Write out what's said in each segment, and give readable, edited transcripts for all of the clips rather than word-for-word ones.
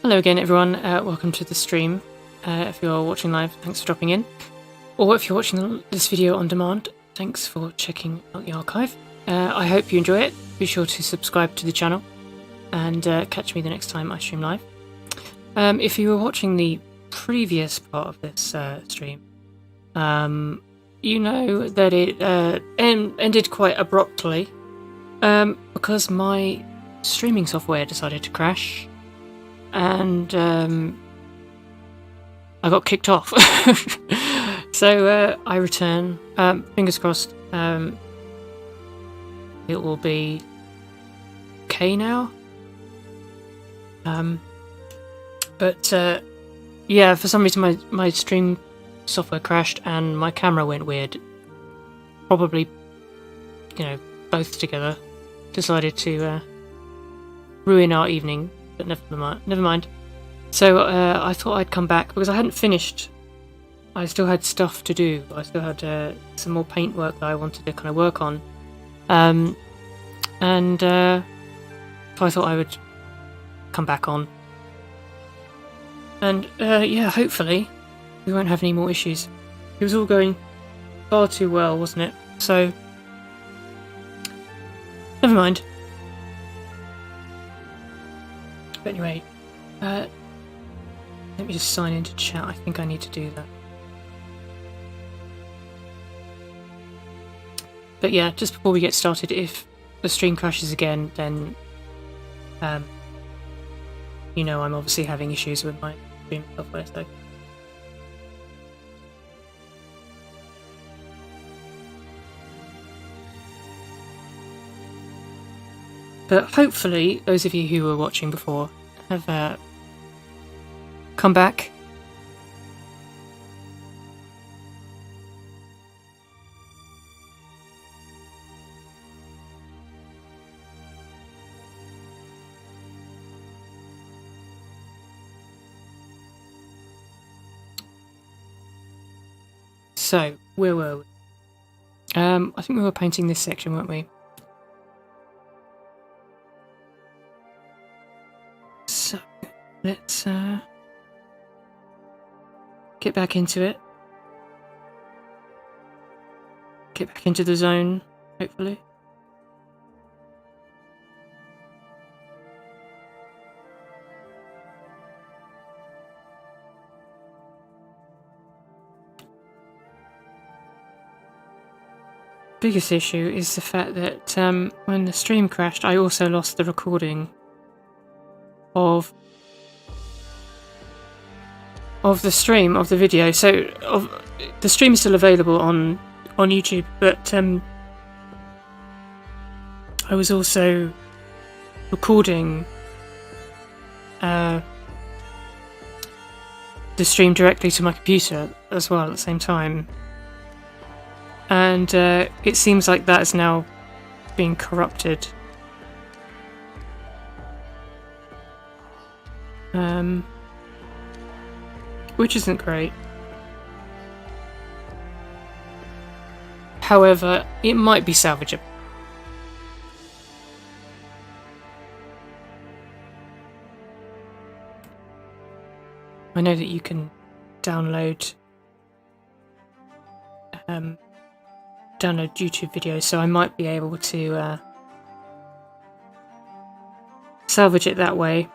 Hello again everyone, welcome to the stream. If you're watching live, thanks for dropping in. Or if you're watching this video on demand, thanks for checking out the archive. I hope you enjoy it. Be sure to subscribe to the channel and catch me the next time I stream live. If you were watching the previous part of this stream, you know that it ended quite abruptly because my streaming software decided to crash. And I got kicked off. So I return. Fingers crossed it will be okay now. But yeah, for some reason my stream software crashed and my camera went weird. Probably, you know, both together decided to ruin our evening. But never mind. So I thought I'd come back because I hadn't finished. I still had stuff to do. I still had some more paint work that I wanted to kind of work on. So I thought I would come back on. And yeah, hopefully we won't have any more issues. It was all going far too well, wasn't it? So never mind. But anyway, let me just sign into chat. I think I need to do that. But yeah, just before we get started, if the stream crashes again, then you know I'm obviously having issues with my stream software. So but hopefully those of you who were watching before have come back. So, where were we? I think we were painting this section, weren't we? So, let's get back into it. Get back into the zone, hopefully. Biggest issue is the fact that when the stream crashed, I also lost the recording of the stream, of the video. So the stream is still available on YouTube, but I was also recording the stream directly to my computer as well at the same time, and it seems like that is now being corrupted. Which isn't great. However, it might be salvageable. I know that you can download YouTube videos, so I might be able to salvage it that way.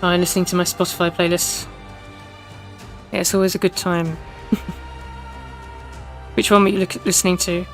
I'm listening to my Spotify playlist. Yeah, it's always a good time. Which one were you listening to?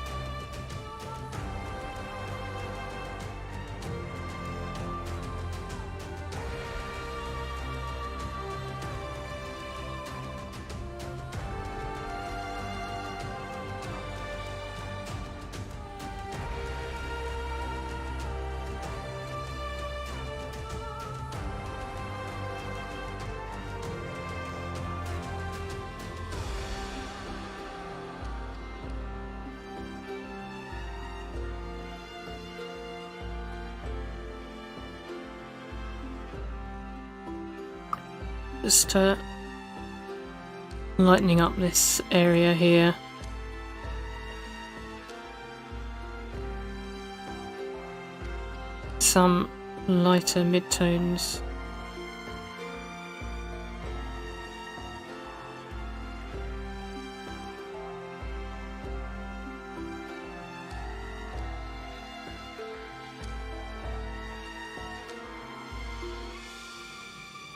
Just lightening up this area here. Some lighter mid-tones.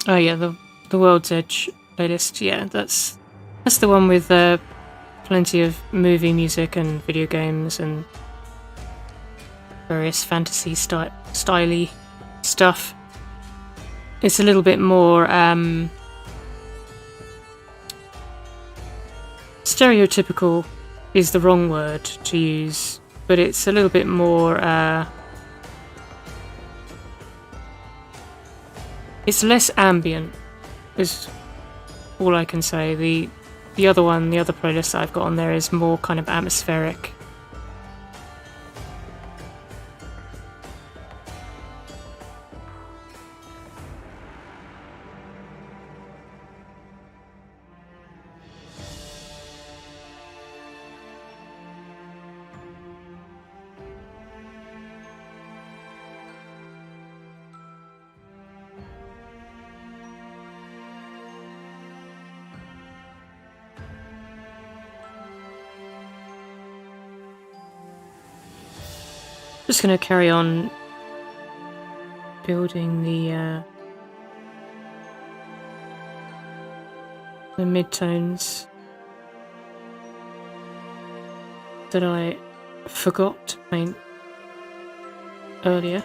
Oh yeah, the World's Edge playlist. Yeah, that's the one with plenty of movie music and video games and various fantasy styly stuff. It's a little bit more stereotypical is the wrong word to use, but it's a little bit more it's less ambient is all I can say. The other one, the other playlist that I've got on there is more kind of atmospheric. Just going to carry on building the mid-tones that I forgot to paint earlier.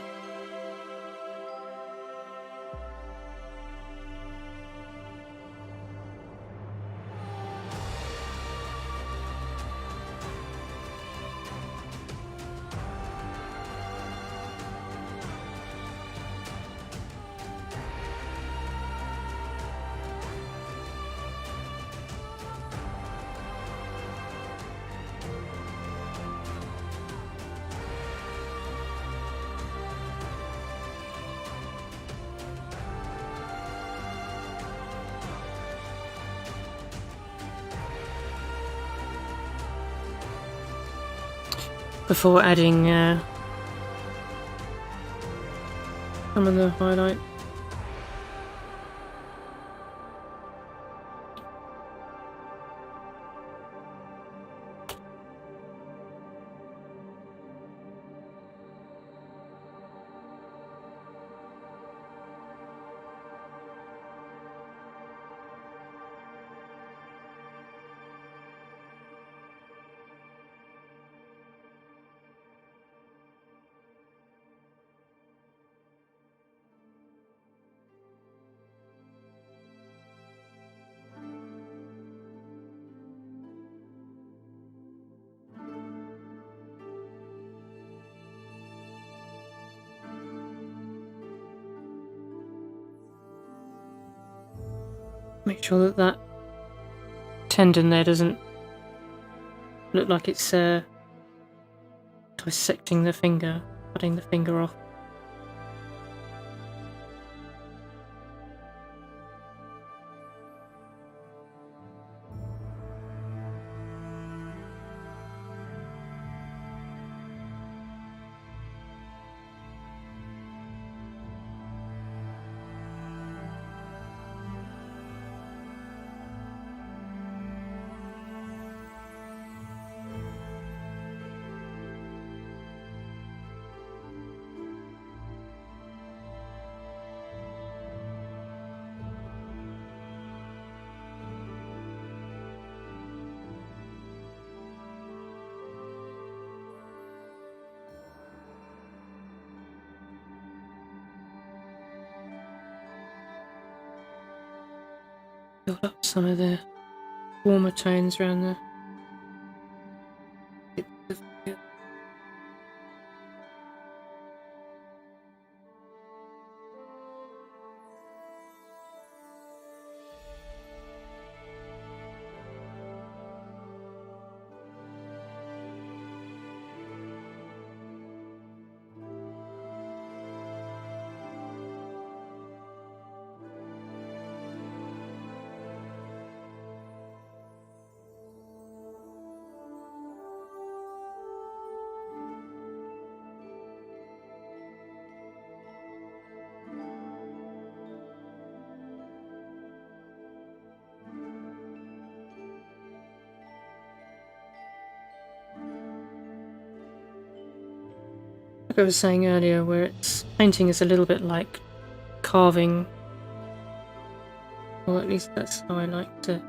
Before adding some of the highlight. Make sure that that tendon there doesn't look like it's dissecting the finger, cutting the finger off. Build up some of the warmer tones around the tip of the finger. like I was saying earlier, where it's painting is a little bit like carving, or at least that's how I like to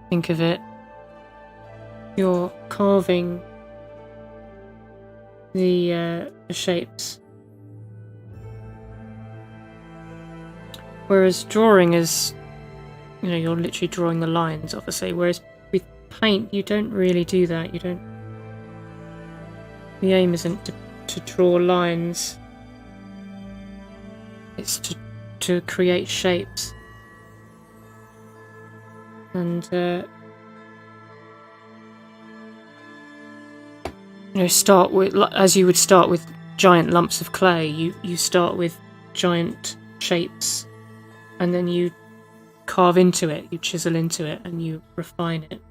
think of it. You're carving the shapes, whereas drawing is, you know, you're literally drawing the lines, obviously. Whereas with paint, you don't really do that. You don't. The aim isn't to draw lines. It's to create shapes. And you know, start with, as you would start with giant lumps of clay. You start with giant shapes, and then you carve into it, you chisel into it, and you refine it.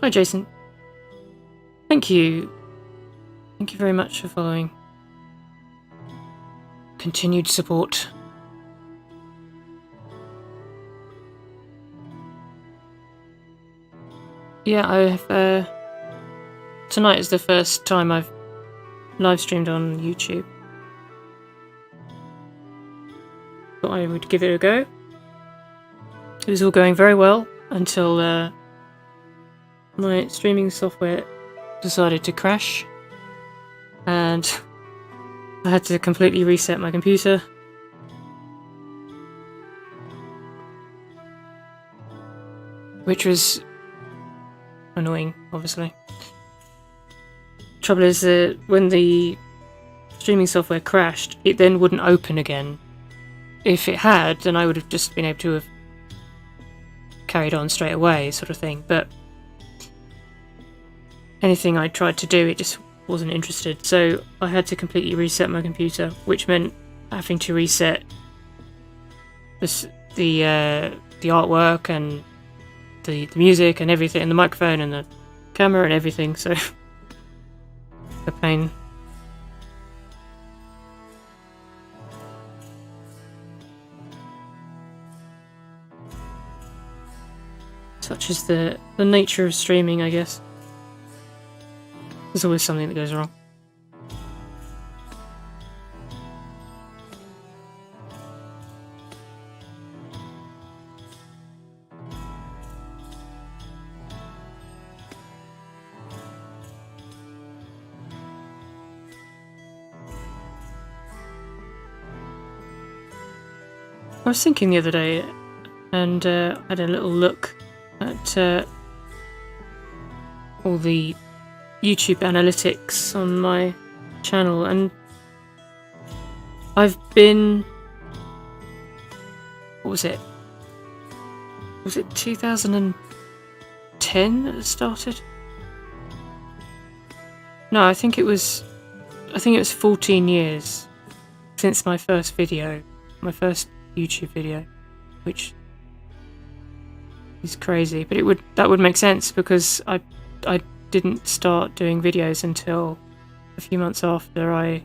Hi Jason. Thank you. Thank you very much for following. Continued support. Yeah, I've tonight is the first time I've live streamed on YouTube. Thought I would give it a go. It was all going very well until my streaming software decided to crash, and I had to completely reset my computer. Which was annoying, obviously. Trouble is that when the streaming software crashed, it then wouldn't open again. If it had, then I would have just been able to have carried on straight away, sort of thing. But anything I tried to do, it just wasn't interested. So I had to completely reset my computer, which meant having to reset the artwork and the music and everything, and the microphone and the camera and everything. So a pain. Such is the nature of streaming, I guess. There's always something that goes wrong. I was thinking the other day, and had a little look at all the YouTube analytics on my channel, and I've been... What was it? Was it 2010 that it started? No, I think it was 14 years since my first video, my first YouTube video, which is crazy, but that would make sense because I didn't start doing videos until a few months after I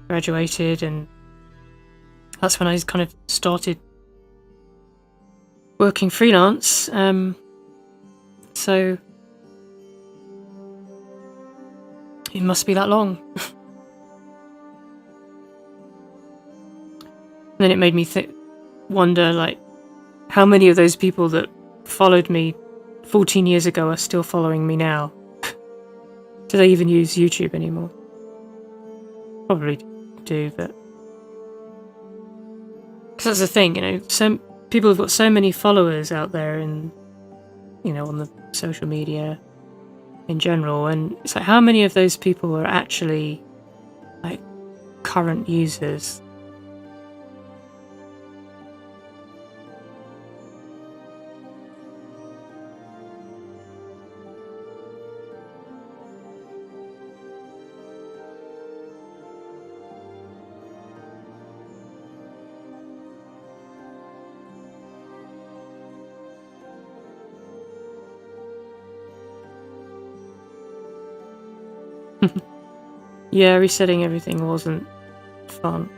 graduated, and that's when I kind of started working freelance. So it must be that long. And then it made me wonder, like, how many of those people that followed me 14 years ago are still following me now? Do they even use YouTube anymore? Probably do, but... Because that's the thing, you know, some people have got so many followers out there and, you know, on the social media in general, and it's like, how many of those people are actually, like, current users? Yeah, resetting everything wasn't fun.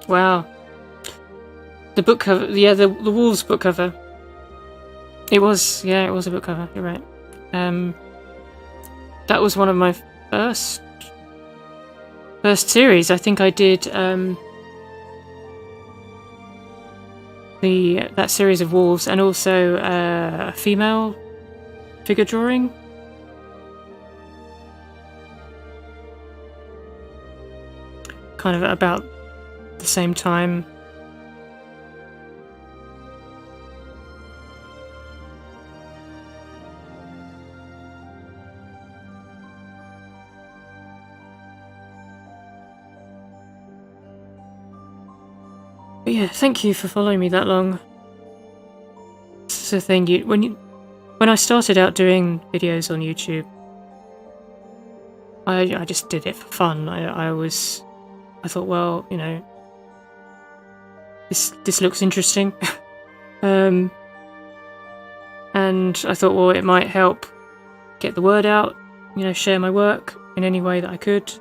Wow. The book cover, yeah, the Wolves book cover. It was, yeah, it was a book cover, you're right. That was one of my first series. I think I did that series of Wolves, and also a female figure drawing. Kind of about the same time. But yeah, thank you for following me that long. It's the thing, when I started out doing videos on YouTube, I just did it for fun. I thought, well, you know, this looks interesting. And I thought, well, it might help get the word out, you know, share my work in any way that I could.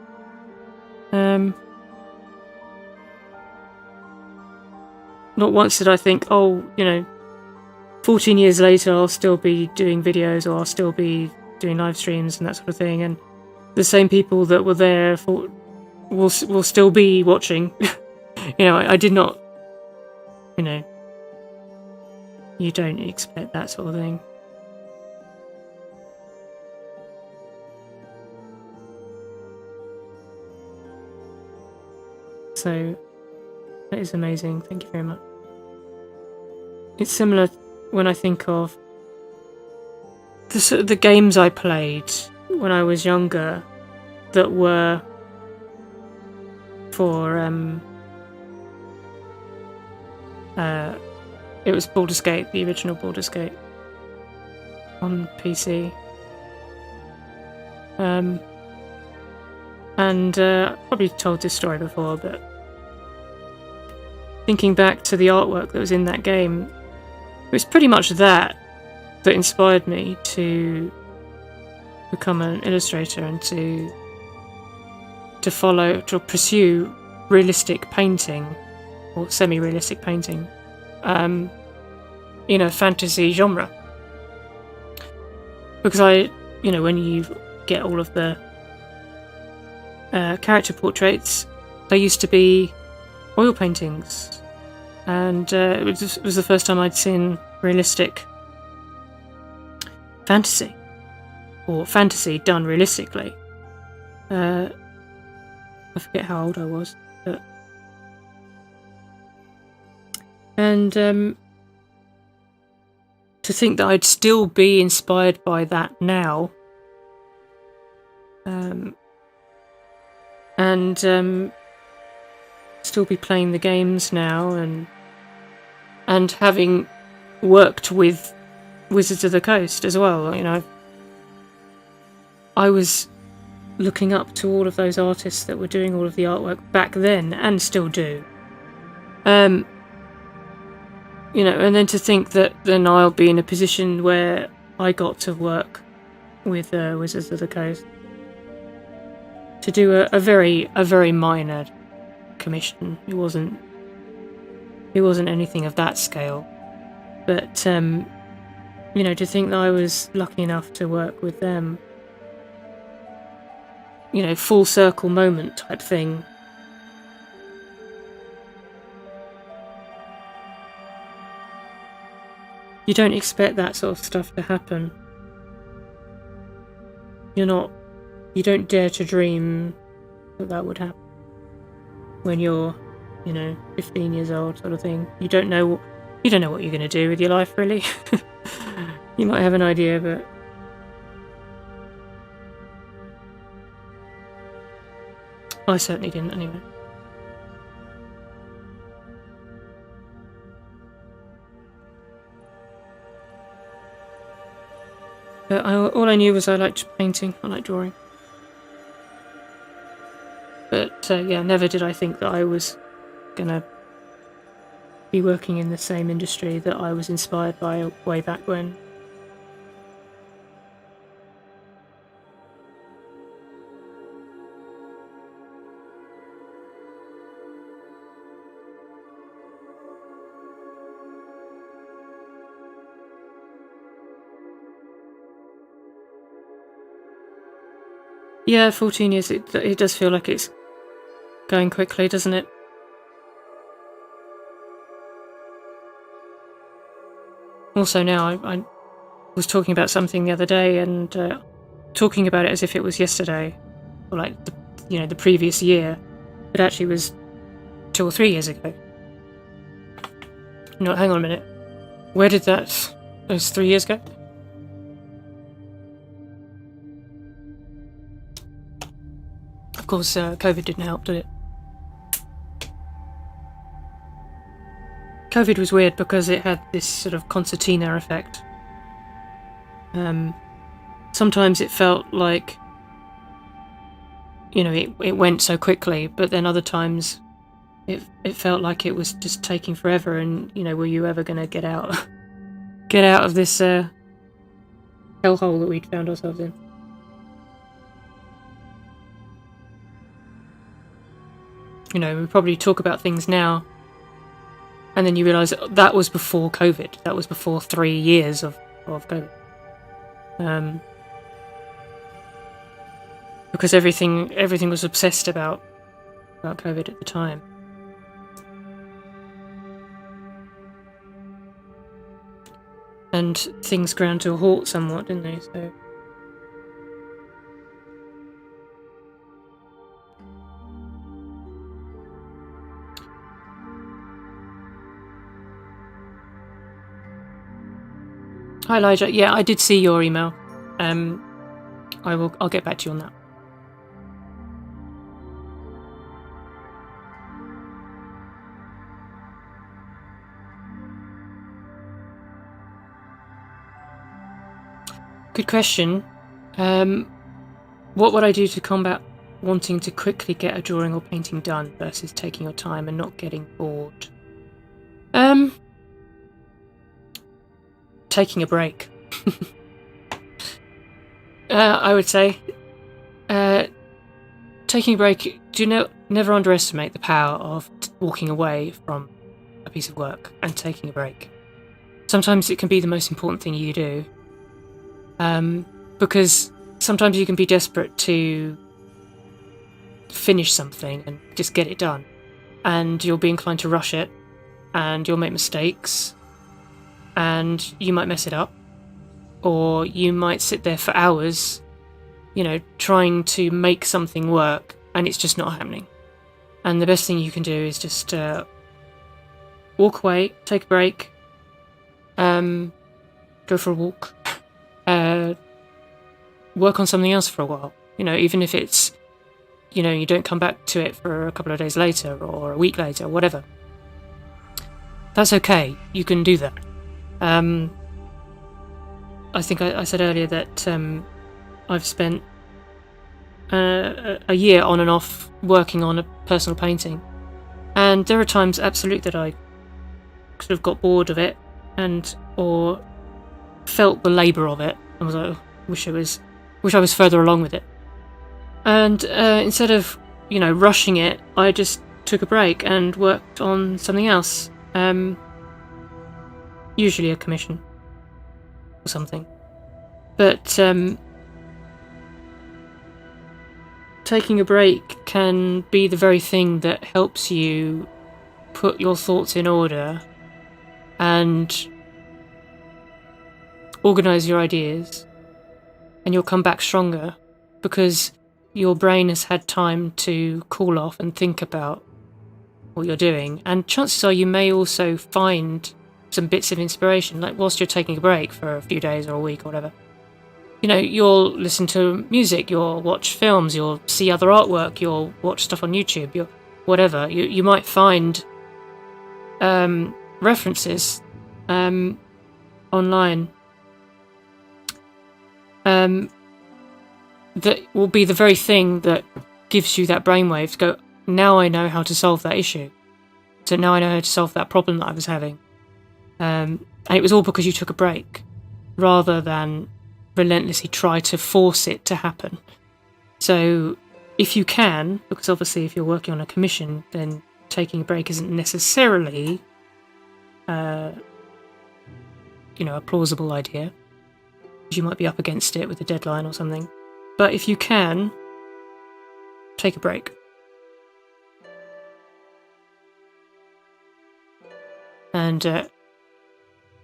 Not once did I think, oh, you know, 14 years later I'll still be doing videos, or I'll still be doing live streams and that sort of thing, and the same people that were there will still be watching. You know, I did not, you know, you don't expect that sort of thing. So that is amazing. Thank you very much. It's similar when I think of the games I played when I was younger that were for it was Baldur's Gate, the original Baldur's Gate on PC. And I've probably told this story before, but thinking back to the artwork that was in that game, it was pretty much that inspired me to become an illustrator and to pursue realistic painting, or semi-realistic painting, in a fantasy genre. Because when you get all of the character portraits, they used to be oil paintings, and it was the first time I'd seen realistic fantasy, or fantasy done realistically. I forget how old I was, but and to think that I'd still be inspired by that now, and still be playing the games now, and having worked with Wizards of the Coast as well. You know, I was looking up to all of those artists that were doing all of the artwork back then, and still do. You know, and then to think that then I'll be in a position where I got to work with Wizards of the Coast to do a very minor commission. It wasn't anything of that scale, but you know, to think that I was lucky enough to work with them, you know, full circle moment type thing. You don't expect that sort of stuff to happen. You don't dare to dream that would happen when you're, you know, 15 years old, sort of thing. You don't know what you're going to do with your life, really. You might have an idea, but I certainly didn't, anyway. But all I knew was I liked painting, I liked drawing. yeah, never did I think that I was gonna be working in the same industry that I was inspired by way back when. Yeah, 14 years, it does feel like it's going quickly, doesn't it? Also now, I was talking about something the other day and talking about it as if it was yesterday, or like, the previous year, but actually was 2 or 3 years ago. No, hang on a minute. Where did that... It was 3 years ago? Of course, COVID didn't help, did it? COVID was weird because it had this sort of concertina effect. Sometimes it felt like, it went so quickly, but then other times it felt like it was just taking forever, and, were you ever going to get out of this hellhole that we'd found ourselves in? We probably talk about things now, and then you realise that was before COVID. That was before 3 years of COVID. Because everything was obsessed about COVID at the time. And things ground to a halt somewhat, didn't they? So. Hi, Elijah. Yeah, I did see your email. I'll get back to you on that. Good question. What would I do to combat wanting to quickly get a drawing or painting done versus taking your time and not getting bored? Taking a break. I would say. Taking a break. Never underestimate the power of walking away from a piece of work and taking a break. Sometimes it can be the most important thing you do. Because sometimes you can be desperate to finish something and just get it done, and you'll be inclined to rush it, and you'll make mistakes, and you might mess it up, or you might sit there for hours, trying to make something work, and it's just not happening. And the best thing you can do is just walk away, take a break, go for a walk, work on something else for a while. Even if it's, you don't come back to it for a couple of days later or a week later, whatever. That's okay. You can do that. I think I said earlier that I've spent a year on and off working on a personal painting, and there are times absolutely that I sort of got bored of it or felt the labour of it and was like, wish I was further along with it. And instead of rushing it, I just took a break and worked on something else, usually a commission or something. But taking a break can be the very thing that helps you put your thoughts in order and organise your ideas, and you'll come back stronger because your brain has had time to cool off and think about what you're doing. And chances are you may also find some bits of inspiration, like whilst you're taking a break for a few days or a week or whatever. You'll listen to music, you'll watch films, you'll see other artwork, you'll watch stuff on YouTube, whatever. You might find references online that will be the very thing that gives you that brainwave to go, now I know how to solve that issue. So now I know how to solve that problem that I was having. And it was all because you took a break, rather than relentlessly try to force it to happen. So if you can, because obviously if you're working on a commission, then taking a break isn't necessarily, a plausible idea. You might be up against it with a deadline or something. But if you can, take a break. And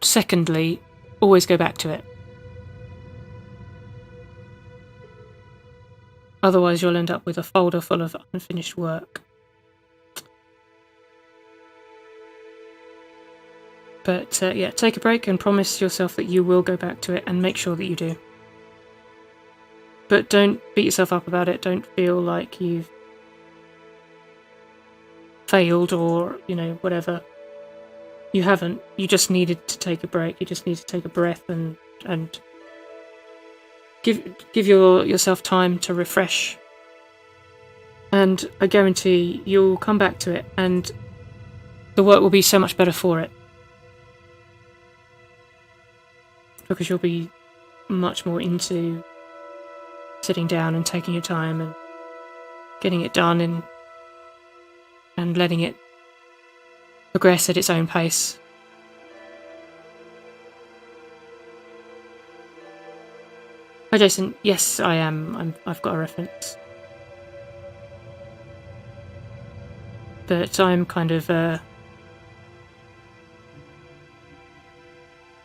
secondly, always go back to it. Otherwise you'll end up with a folder full of unfinished work. But yeah, take a break and promise yourself that you will go back to it, and make sure that you do. But don't beat yourself up about it. Don't feel like you've failed or, whatever. You haven't. You just needed to take a break. You just need to take a breath and give yourself time to refresh. And I guarantee you'll come back to it, and the work will be so much better for it. Because you'll be much more into sitting down and taking your time and getting it done and letting it progress at its own pace. Hi Jason, yes I am. I've got a reference. But I'm kind of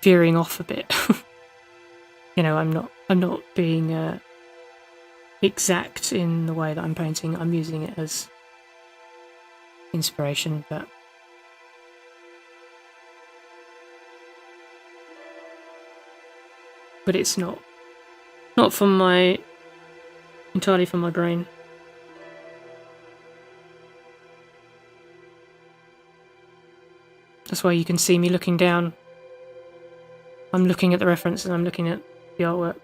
veering off a bit. I'm not being exact in the way that I'm painting. I'm using it as inspiration, but it's not entirely from my brain. That's why you can see me looking down. I'm looking at the reference and I'm looking at the artwork.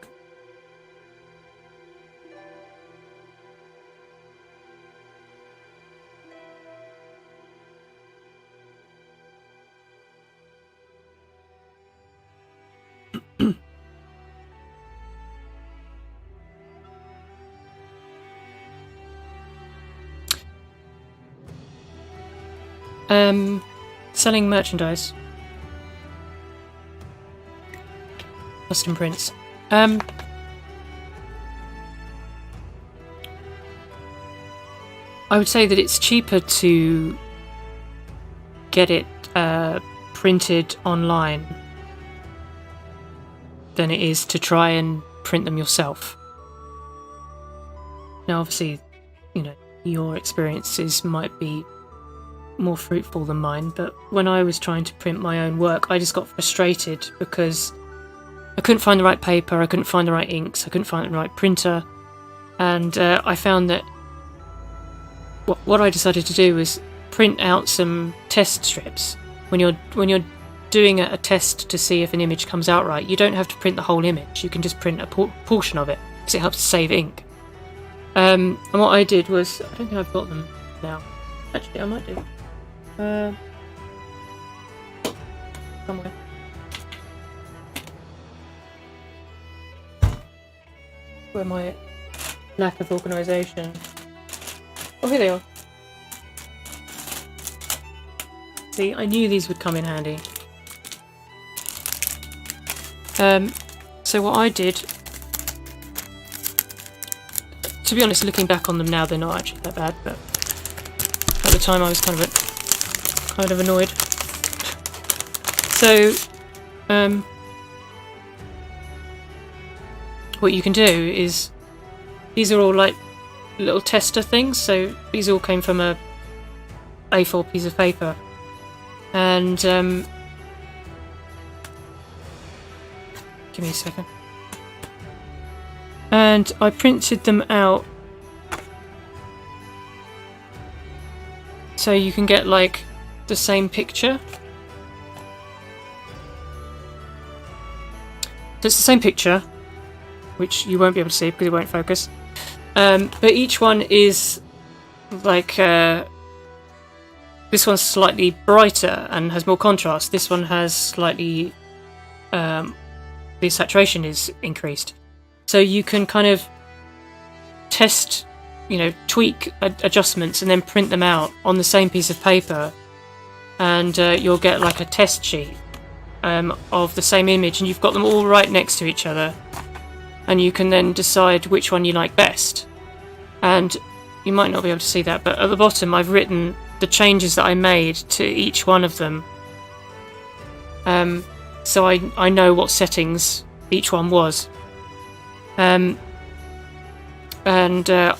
Selling merchandise. Custom prints. I would say that it's cheaper to get it printed online than it is to try and print them yourself. Now obviously, your experiences might be more fruitful than mine, but when I was trying to print my own work, I just got frustrated because I couldn't find the right paper, I couldn't find the right inks, I couldn't find the right printer, and I found that what I decided to do was print out some test strips. When you're doing a test to see if an image comes out right, you don't have to print the whole image, you can just print a portion of it, because it helps to save ink. And what I did was, I don't think I've got them now. Actually, I might do. Somewhere. Where my lack of organisation. Oh, here they are. See, I knew these would come in handy. So what I did, to be honest, looking back on them now, they're not actually that bad, but at the time I was kind of annoyed. So, what you can do is, these are all like little tester things, so these all came from a A4 piece of paper, and give me a second, and I printed them out so you can get like the same picture. So it's the same picture, which you won't be able to see because it won't focus. But each one is like this one's slightly brighter and has more contrast. This one has slightly the saturation is increased, so you can kind of test, tweak adjustments and then print them out on the same piece of paper, and you'll get like a test sheet of the same image, and you've got them all right next to each other, and you can then decide which one you like best. And you might not be able to see that, but at the bottom I've written the changes that I made to each one of them, so I know what settings each one was. And I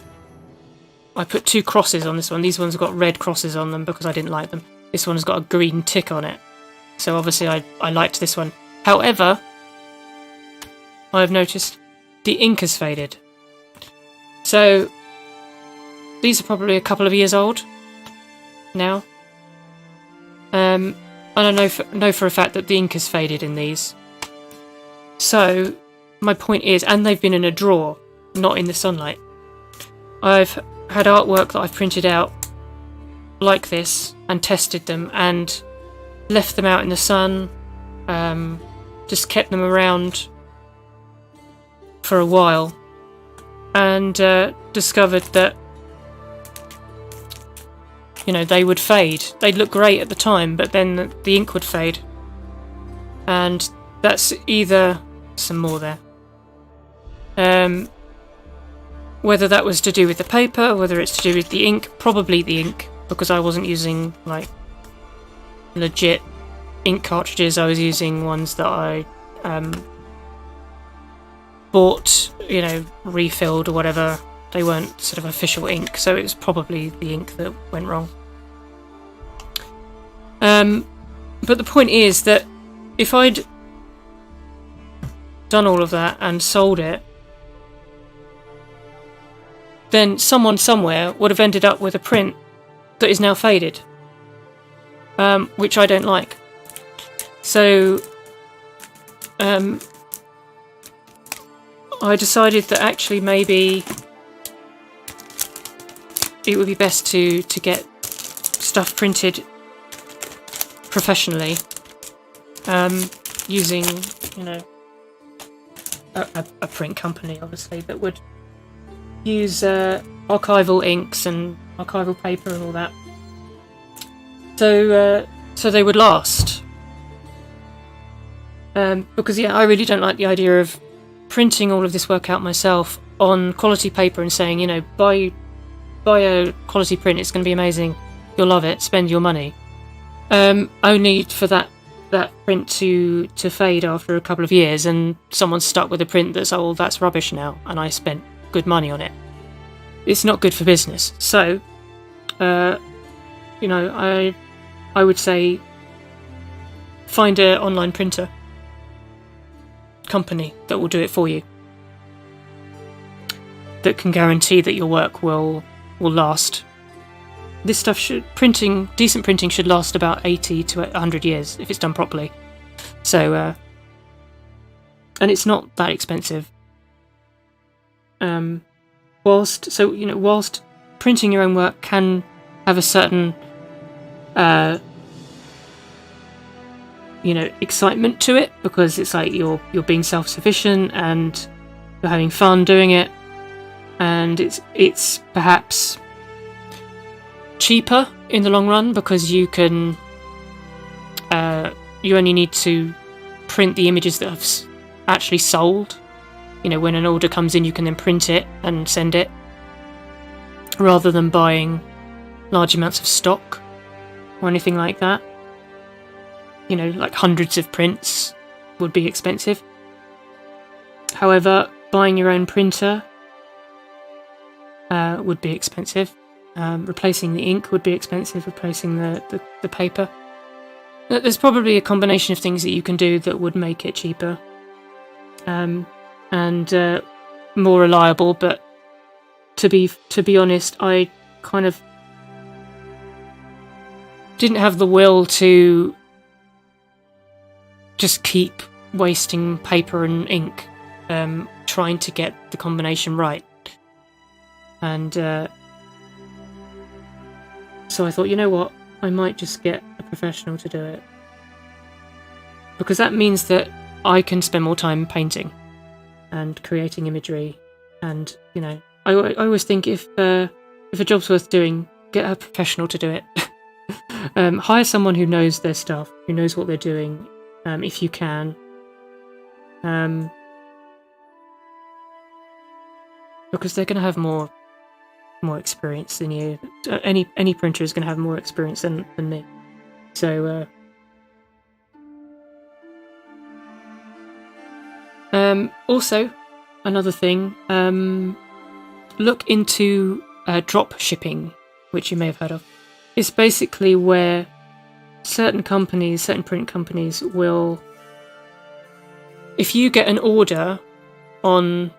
put 2 crosses on this one. These ones have got red crosses on them because I didn't like them. This one has got a green tick on it, so obviously I liked this one. However, I've noticed the ink has faded. So these are probably a couple of years old now. And I know for a fact that the ink has faded in these. So my point is, and they've been in a drawer, not in the sunlight. I've had artwork that I've printed out like this and tested them and left them out in the sun, just kept them around for a while, and discovered that they would fade. They'd look great at the time, but then the ink would fade. And that's either some more there. Whether that was to do with the paper, whether it's to do with the ink, probably the ink, because I wasn't using like legit ink cartridges. I was using ones that I bought, refilled or whatever. They weren't sort of official ink, so it was probably the ink that went wrong. But the point is that if I'd done all of that and sold it, then someone somewhere would have ended up with a print that is now faded, which I don't like. So I decided that actually maybe it would be best to get stuff printed professionally, using a print company, obviously, that would use archival inks and archival paper and all that, so they would last. Because I really don't like the idea of printing all of this work out myself on quality paper and saying, buy a quality print, it's going to be amazing, you'll love it, spend your money, only for that print to fade after a couple of years, and someone's stuck with a print that's, oh, that's rubbish now, and I spent good money on it. It's not good for business. So I would say find an online printer company that will do it for you, that can guarantee that your work will last. This stuff decent printing should last about 80 to 100 years if it's done properly. So and it's not that expensive. Whilst printing your own work can have a certain excitement to it, because it's like you're being self-sufficient and you're having fun doing it, and it's perhaps cheaper in the long run, because you can you only need to print the images that have actually sold. When an order comes in, you can then print it and send it, rather than buying large amounts of stock or anything like that. Like hundreds of prints would be expensive. However, buying your own printer would be expensive. Replacing the ink would be expensive, replacing the paper. There's probably a combination of things that you can do that would make it cheaper. And more reliable, but to be honest, I kind of didn't have the will to just keep wasting paper and ink trying to get the combination right. And So I thought, you know what, I might just get a professional to do it. Because that means that I can spend more time painting and creating imagery. And, you know, I always think if a job's worth doing, get a professional to do it. Hire someone who knows their stuff, who knows what they're doing, if you can. Because they're going to have more experience than you. Any printer is going to have more experience than me. So, also, another thing, look into drop shipping, which you may have heard of. It's basically where certain print companies will, if you get an order on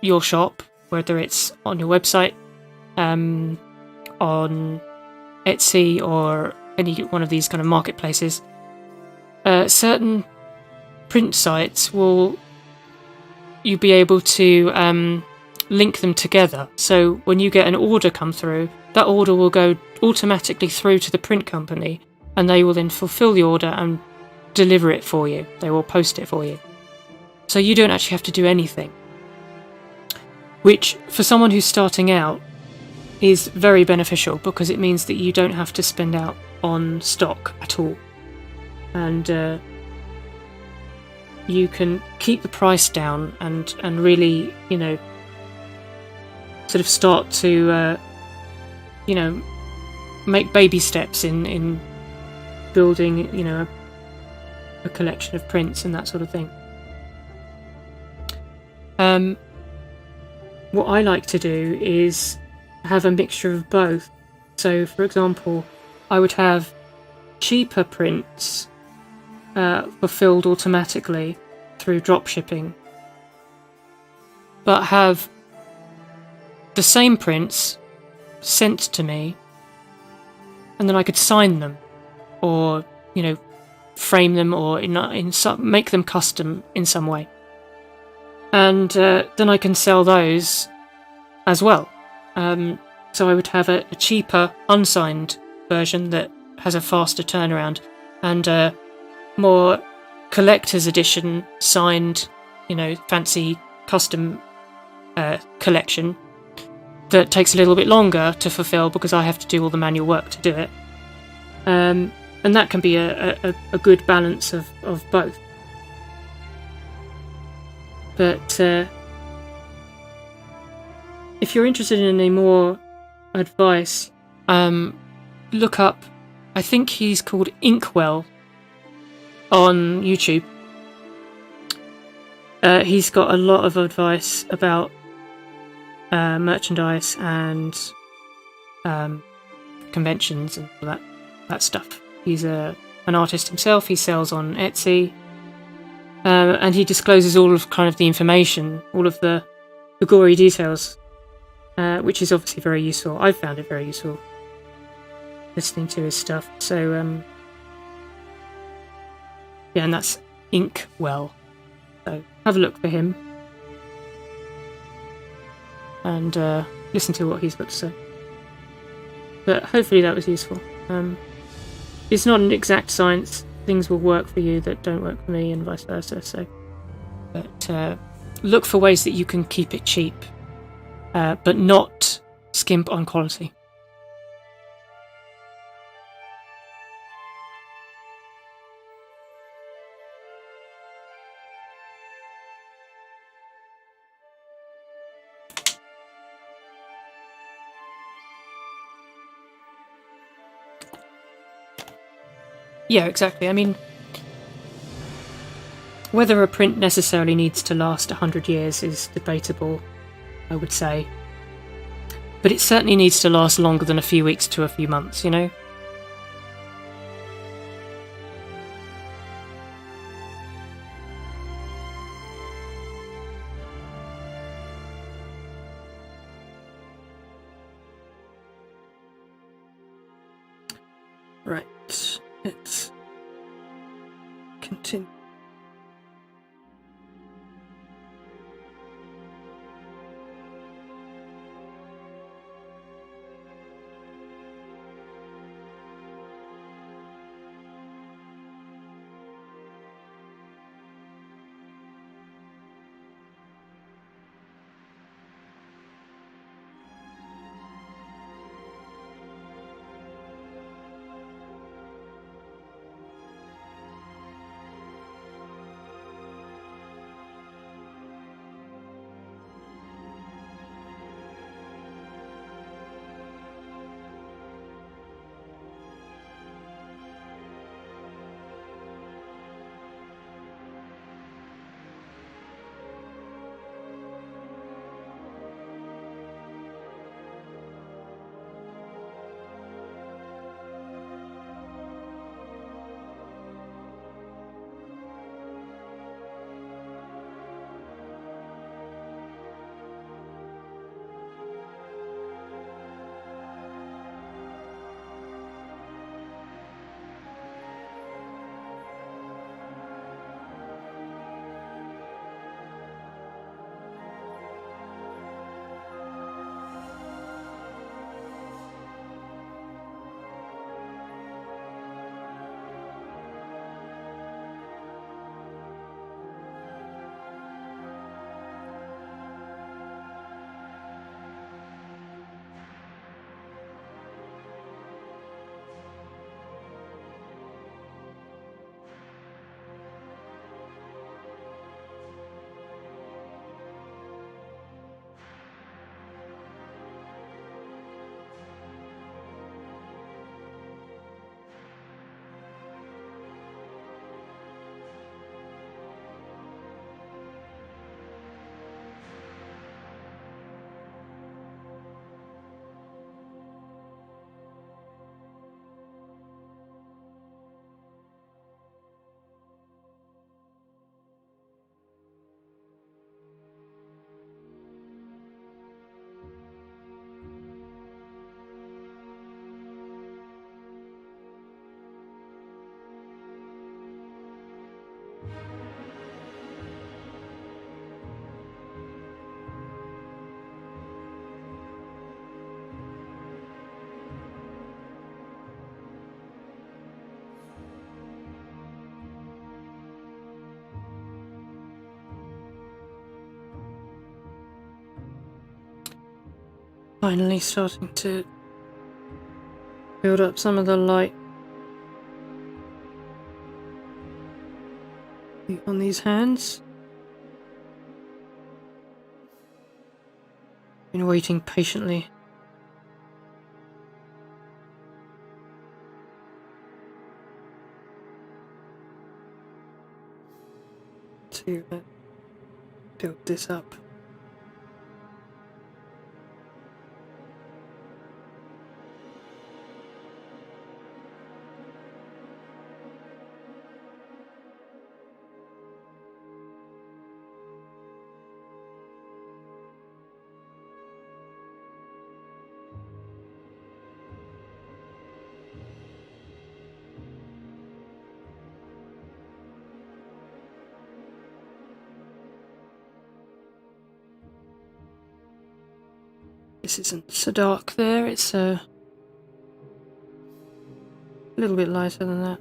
your shop, whether it's on your website, on Etsy or any one of these kind of marketplaces, certain print sites will you be able to link them together. So when you get an order come through, that order will go automatically through to the print company, and they will then fulfill the order and deliver it for you. They will post it for you. So you don't actually have to do anything. Which, for someone who's starting out, is very beneficial, because it means that you don't have to spend out on stock at all. And you can keep the price down and really, you know, sort of start to, you know, make baby steps in building, you know, a collection of prints and that sort of thing. What I like to do is have a mixture of both. So, for example, I would have cheaper prints fulfilled automatically through drop shipping, but have the same prints sent to me, and then I could sign them, or, you know, frame them, or make them custom in some way, and then I can sell those as well. So I would have a cheaper unsigned version that has a faster turnaround, and a more collector's edition signed, you know, fancy custom collection that takes a little bit longer to fulfill because I have to do all the manual work to do it. And that can be a good balance of both. But if you're interested in any more advice, look up, I think he's called Inkwell on YouTube. He's got a lot of advice about merchandise and conventions and all that stuff. He's an artist himself. He sells on Etsy, and he discloses all of kind of the information, all of the gory details, which is obviously very useful. I've found it very useful listening to his stuff. So yeah, and that's Inkwell. So have a look for him and listen to what he's got to say. But hopefully that was useful. It's not an exact science. Things will work for you that don't work for me, and vice versa. So, but look for ways that you can keep it cheap, but not skimp on quality. Yeah, exactly. I mean, whether a print necessarily needs to last 100 years is debatable, I would say. But it certainly needs to last longer than a few weeks to a few months, you know? Right, let's continue. Finally starting to build up some of the light on these hands. Been waiting patiently. To build this up. This isn't so dark there, it's a little bit lighter than that.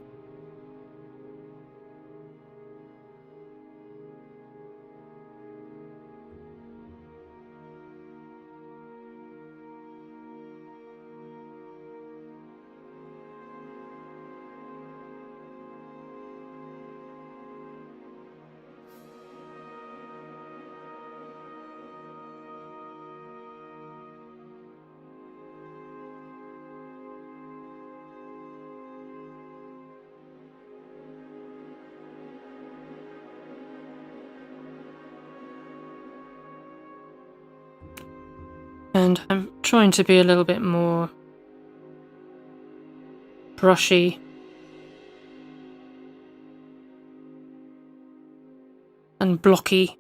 And I'm trying to be a little bit more brushy and blocky.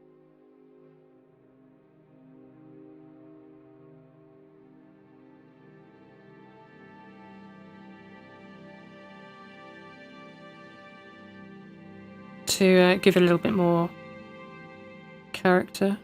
To give it a little bit more character.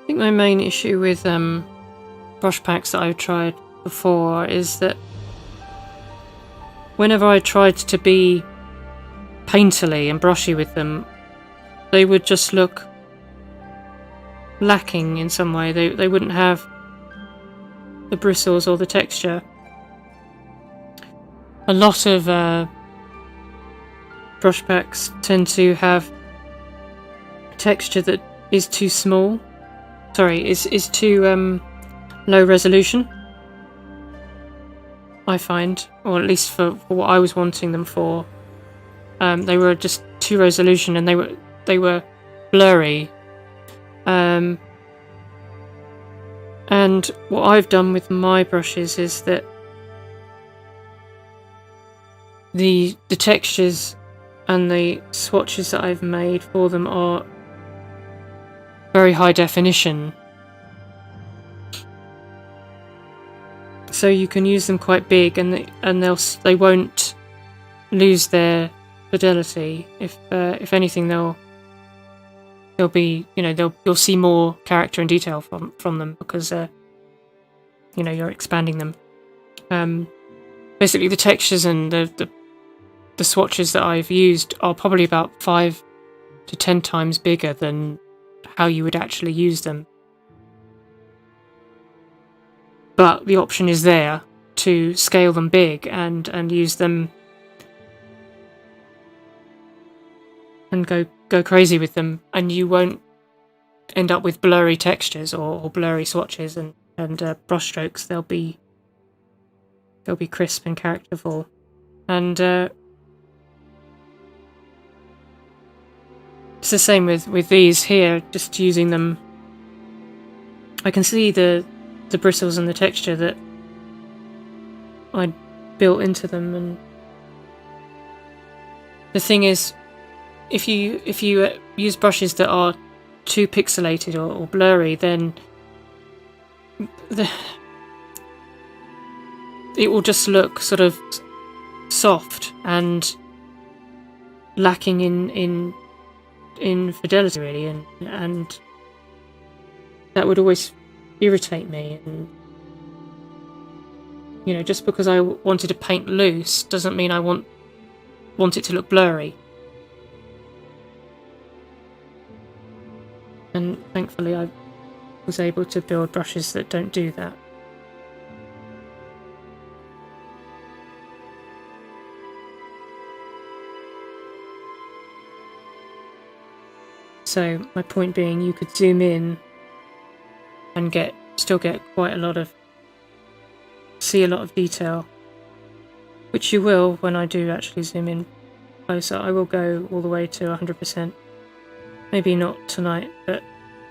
I think my main issue with brush packs that I've tried before is that whenever I tried to be painterly and brushy with them, they would just look lacking in some way. They wouldn't have the bristles or the texture. A lot of brush packs tend to have texture that is too small. Sorry, is too low resolution, I find, or at least for what I was wanting them for. They were just too resolution, and they were blurry. And what I've done with my brushes is that the textures and the swatches that I've made for them are very high definition, so you can use them quite big, and they won't lose their fidelity. If anything, they'll be, you'll see more character and detail from them, because you're expanding them. Basically, the textures and the swatches that I've used are probably about 5 to 10 times bigger than how you would actually use them. but the option is there to scale them big and use them and go crazy with them, and you won't end up with blurry textures or blurry swatches and brush strokes. They'll be crisp and characterful, and it's the same with these here. Just using them, I can see the bristles and the texture that I built into them. And the thing is, if you use brushes that are too pixelated or blurry, then it will just look sort of soft and lacking in fidelity, really, and that would always irritate me. And you know, just because I wanted to paint loose doesn't mean I want it to look blurry. And thankfully I was able to build brushes that don't do that. So my point being, you could zoom in and still get quite a lot of detail, which you will when I do actually zoom in closer. I will go all the way to 100%. Maybe not tonight, but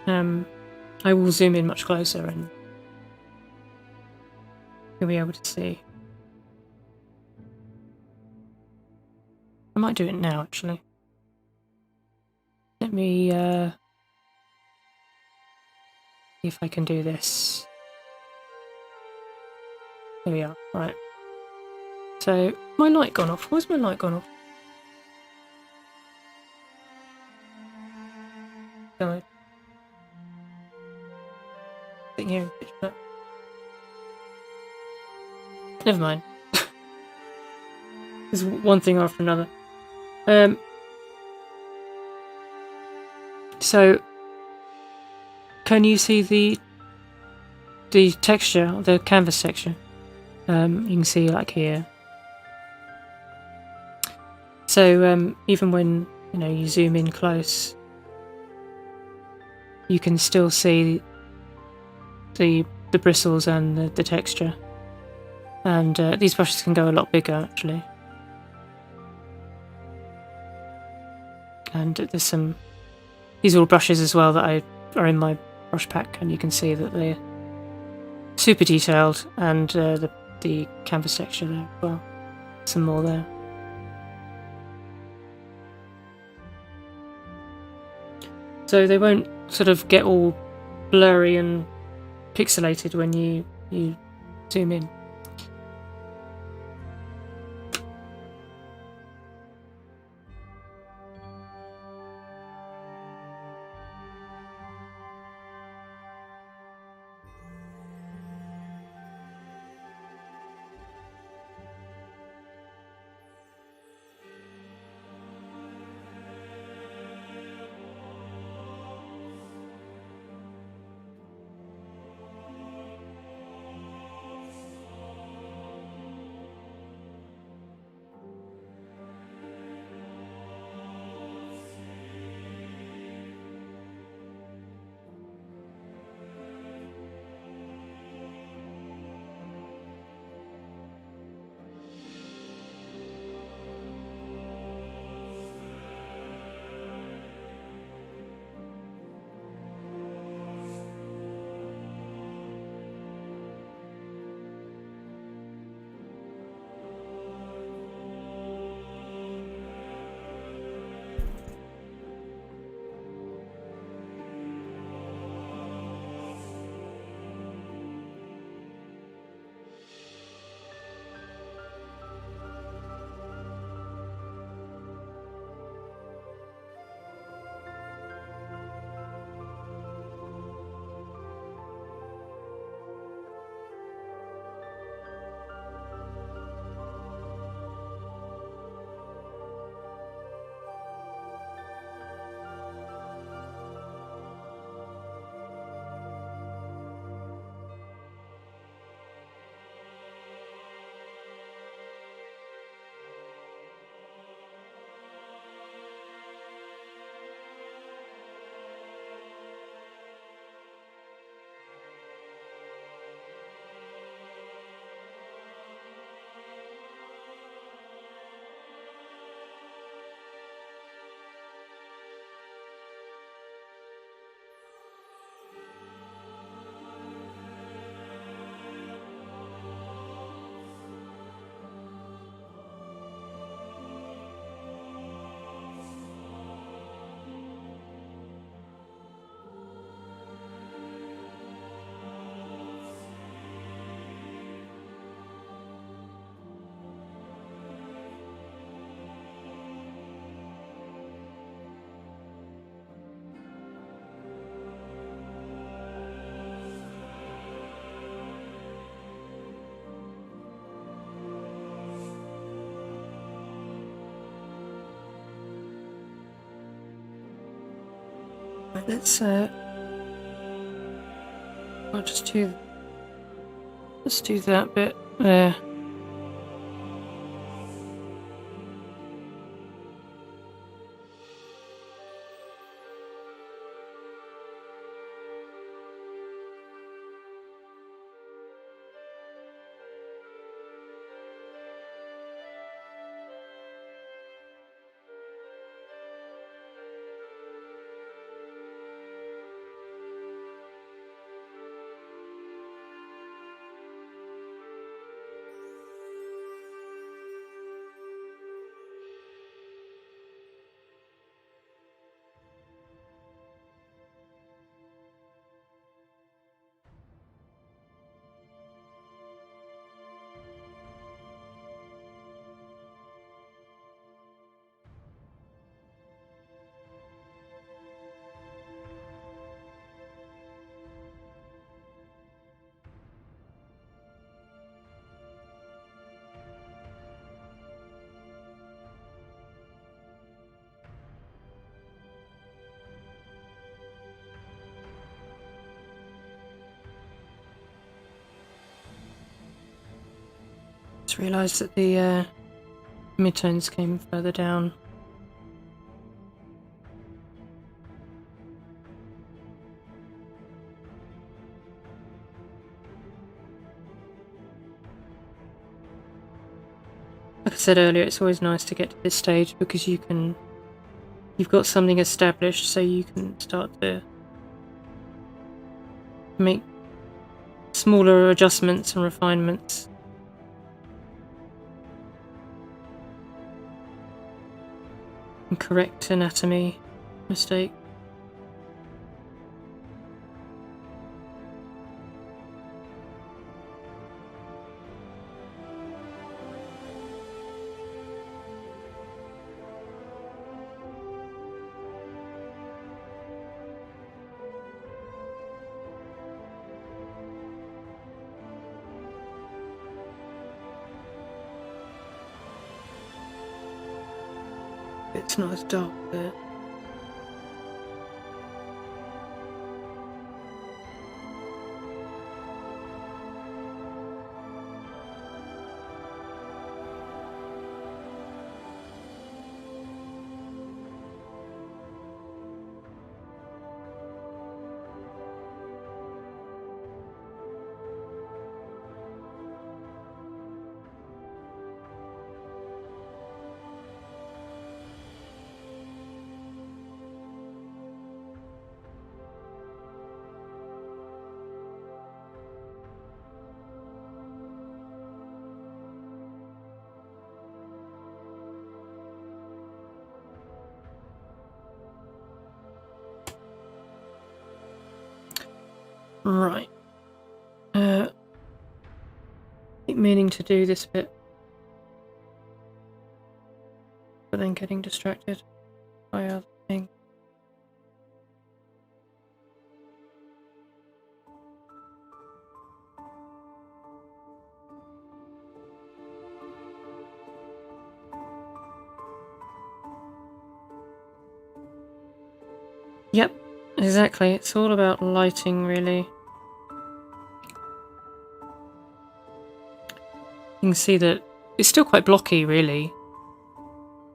I will zoom in much closer and you'll be able to see. I might do it now, actually. Let me see if I can do this. Here we are. Right. So my light gone off. Why's my light gone off? Go sitting here in pitch black. Never mind. There's one thing after another. So can you see the texture, the canvas texture? You can see like here. So even when you zoom in close, you can still see the bristles and the texture. And these brushes can go a lot bigger, actually. And there's these are all brushes as well that are in my brush pack, and you can see that they're super detailed, and the canvas texture there as well. Some more there. So they won't sort of get all blurry and pixelated when you zoom in. Right, let's I'll just do, let's do that bit there. Just realised that the midtones came further down. Like I said earlier, it's always nice to get to this stage because you've got something established, so you can start to make smaller adjustments and refinements. And correct anatomy mistake. It's not as dark there. Right. Keep meaning to do this bit, but then getting distracted by other things. Yep, exactly. It's all about lighting, really. You can see that it's still quite blocky, really.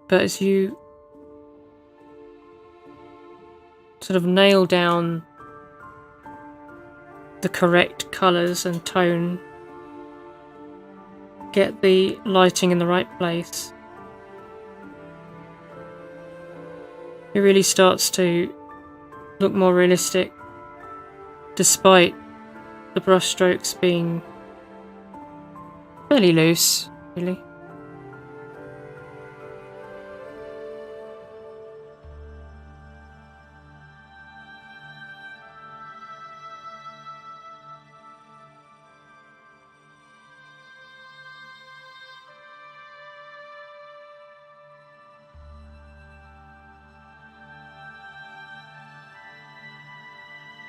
But as you sort of nail down the correct colours and tone, get the lighting in the right place, it really starts to look more realistic, despite the brush strokes being fairly loose, really.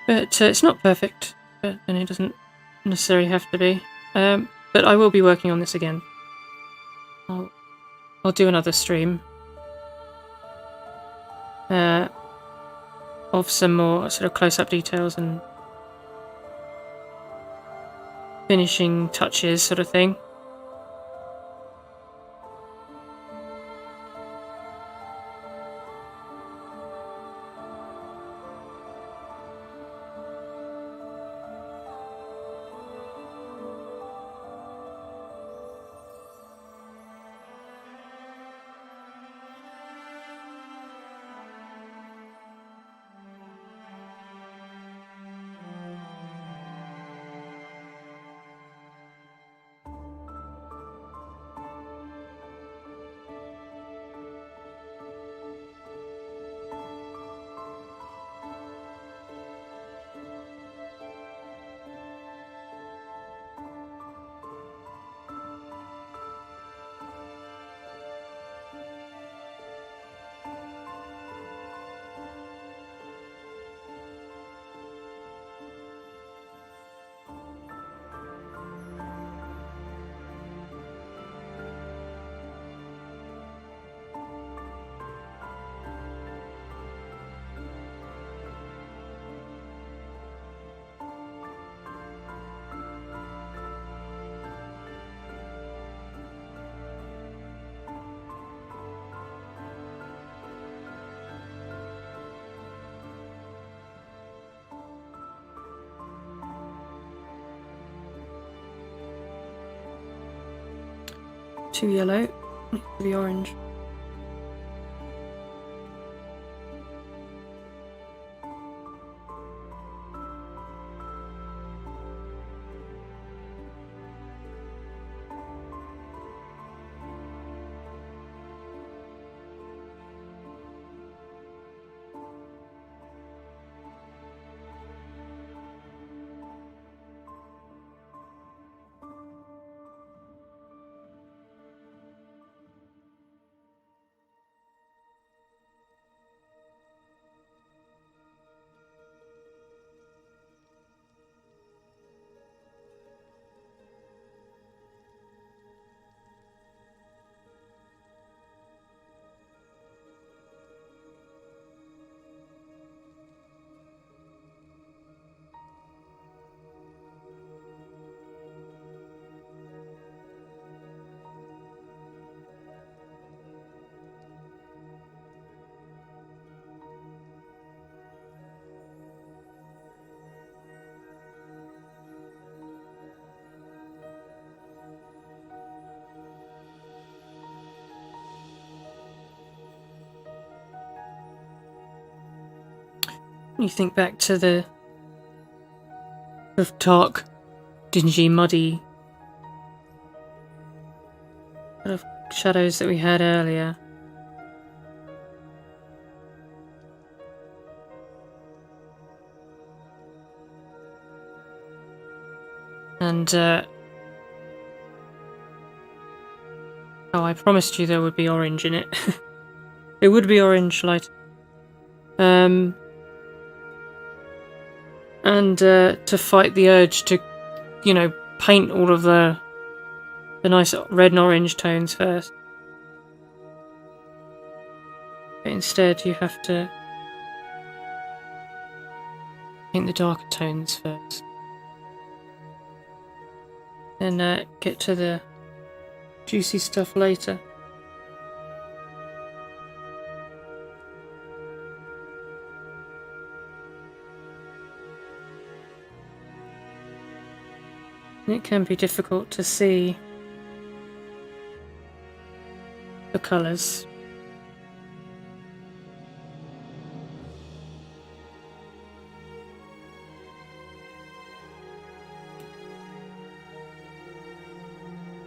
But it's not perfect, and it doesn't necessarily have to be. But I will be working on this again. I'll do another stream. of some more sort of close-up details and finishing touches sort of thing. Too yellow, needs to be orange. You think back to the dark, dingy, muddy sort of shadows that we had earlier. And I promised you there would be orange in it. It would be orange light. And to fight the urge to, paint all of the nice red and orange tones first. But instead you have to paint the darker tones first. Then get to the juicy stuff later. It can be difficult to see the colours.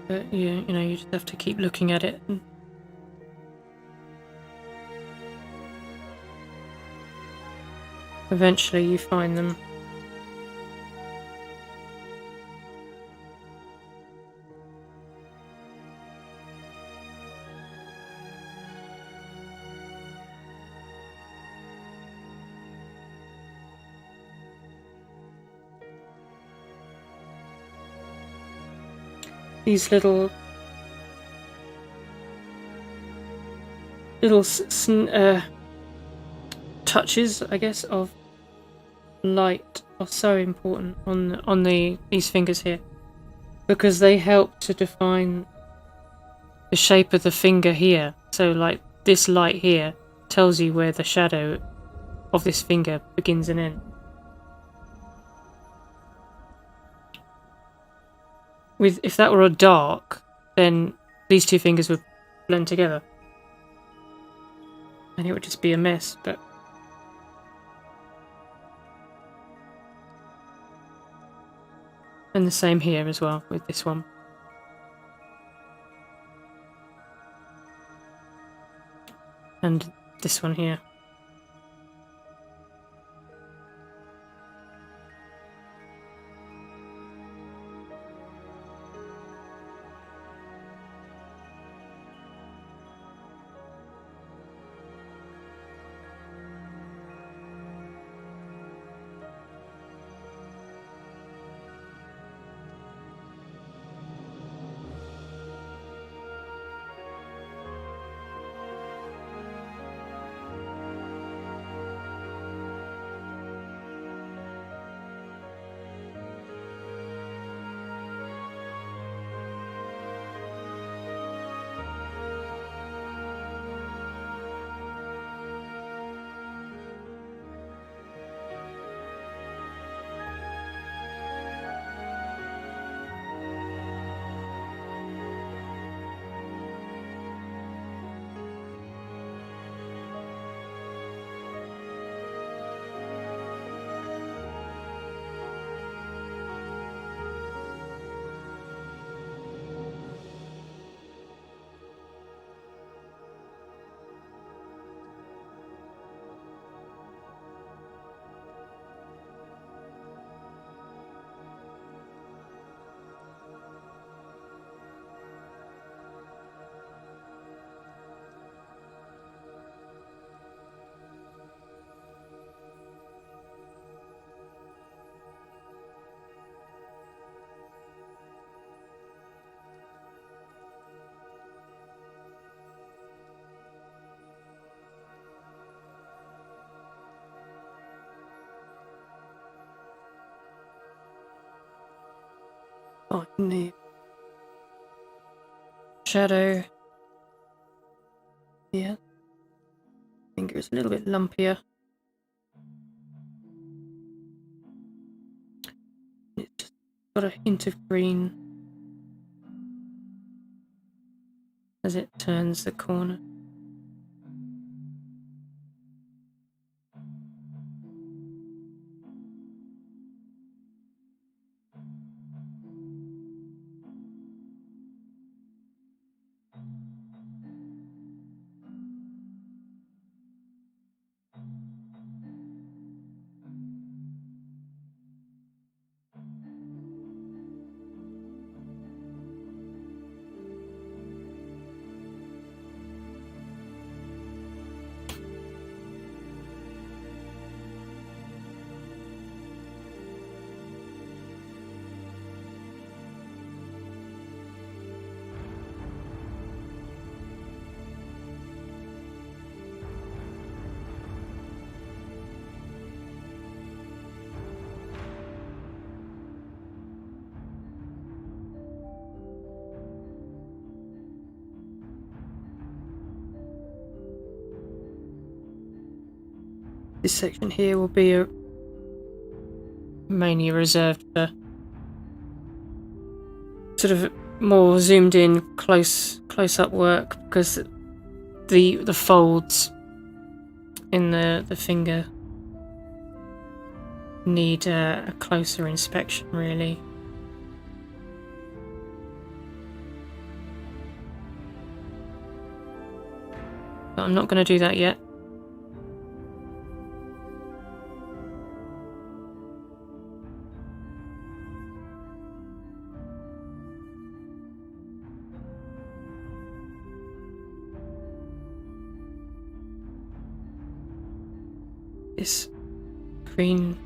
But you just have to keep looking at it. And eventually you find them. These little touches, I guess, of light are so important on these fingers here, because they help to define the shape of the finger here. So like this light here tells you where the shadow of this finger begins and ends. If that were a dark, then these two fingers would blend together and it would just be a mess. But and the same here as well with this one. And this one here. Oh, the shadow. Yeah. Finger is a little bit lumpier. It's just got a hint of green as it turns the corner. This section here will be mainly reserved for sort of more zoomed in close up work, because the folds in the finger need a closer inspection, really. But I'm not going to do that yet. This green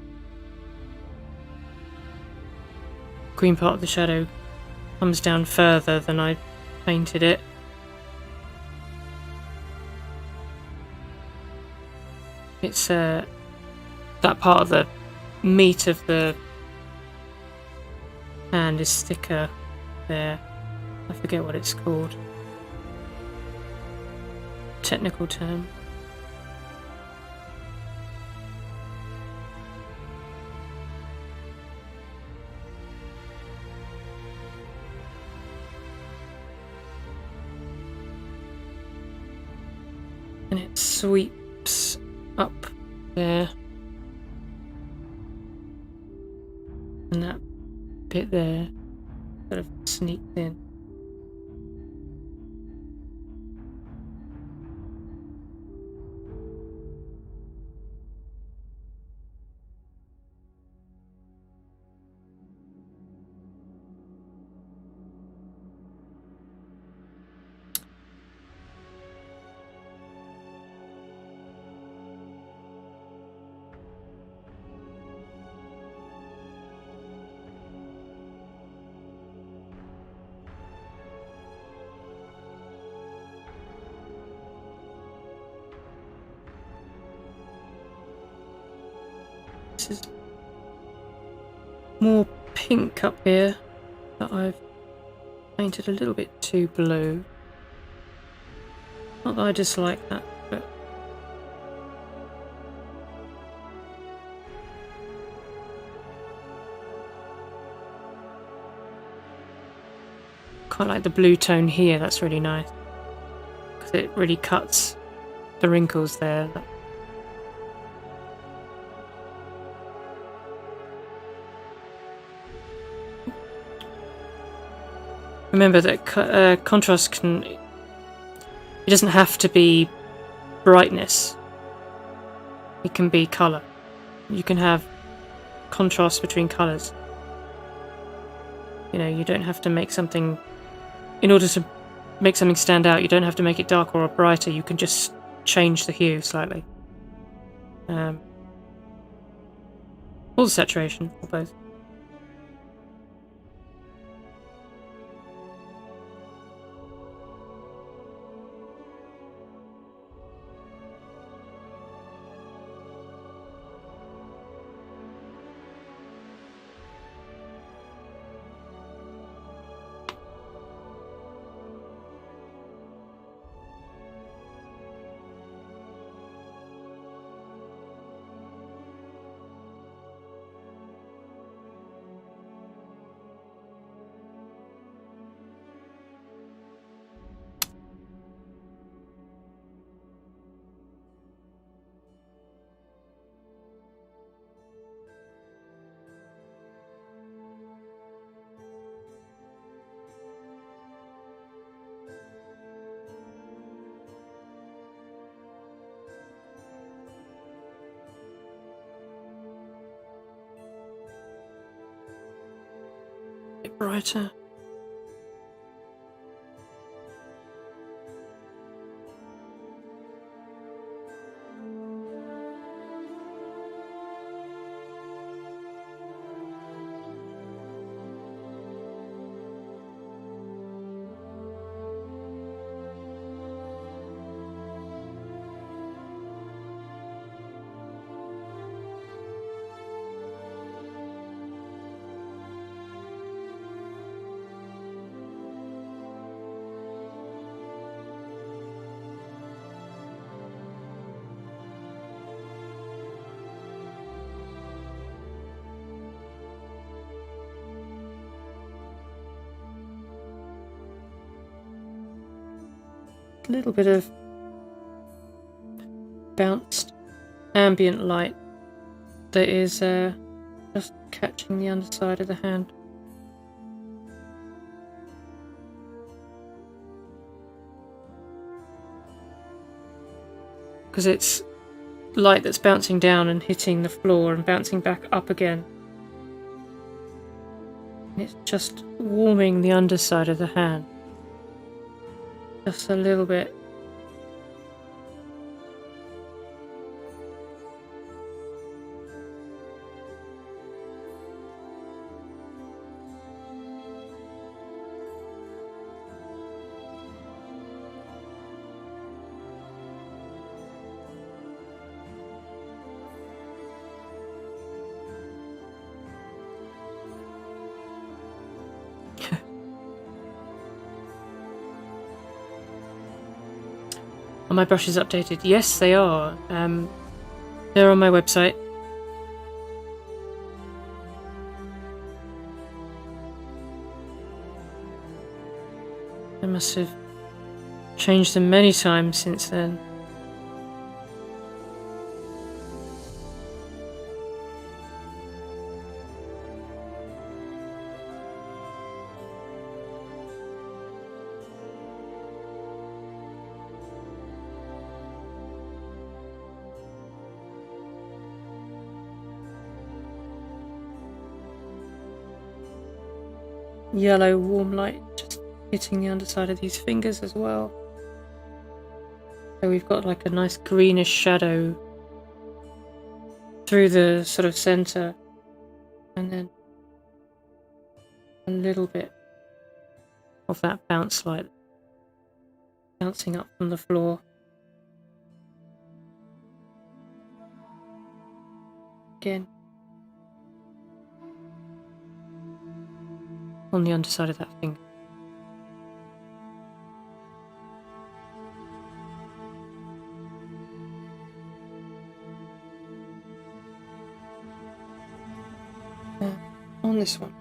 part of the shadow comes down further than I painted it. It's that part of the meat of the hand is thicker there. I forget what it's called. Technical term. And it sweeps up there. And that bit there sort of sneaked in. This is more pink up here that I've painted a little bit too blue. Not that I dislike that, but quite like the blue tone here. That's really nice because it really cuts the wrinkles there. Remember that contrast can... It doesn't have to be brightness. It can be colour. You can have contrast between colours. You know, you don't have to make something... In order to make something stand out, you don't have to make it darker or brighter. You can just change the hue slightly. Or the saturation, or both. A bit brighter. A little bit of bounced ambient light that is just catching the underside of the hand. Because it's light that's bouncing down and hitting the floor and bouncing back up again. And it's just warming the underside of the hand. Just a little bit. Are my brushes updated? Yes, they are. They're on my website. I must have changed them many times since then. Yellow warm light just hitting the underside of these fingers as well. So we've got like a nice greenish shadow through the sort of center, and then a little bit of that bounce light bouncing up from the floor. Again, on the underside of that finger. On this one.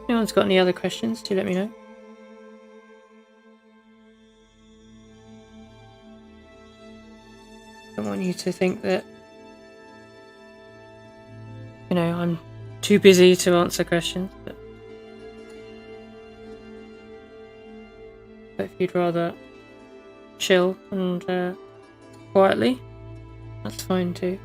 If anyone's got any other questions, do let me know. I don't want you to think that, you know, I'm too busy to answer questions, but if you'd rather chill and quietly, that's fine too.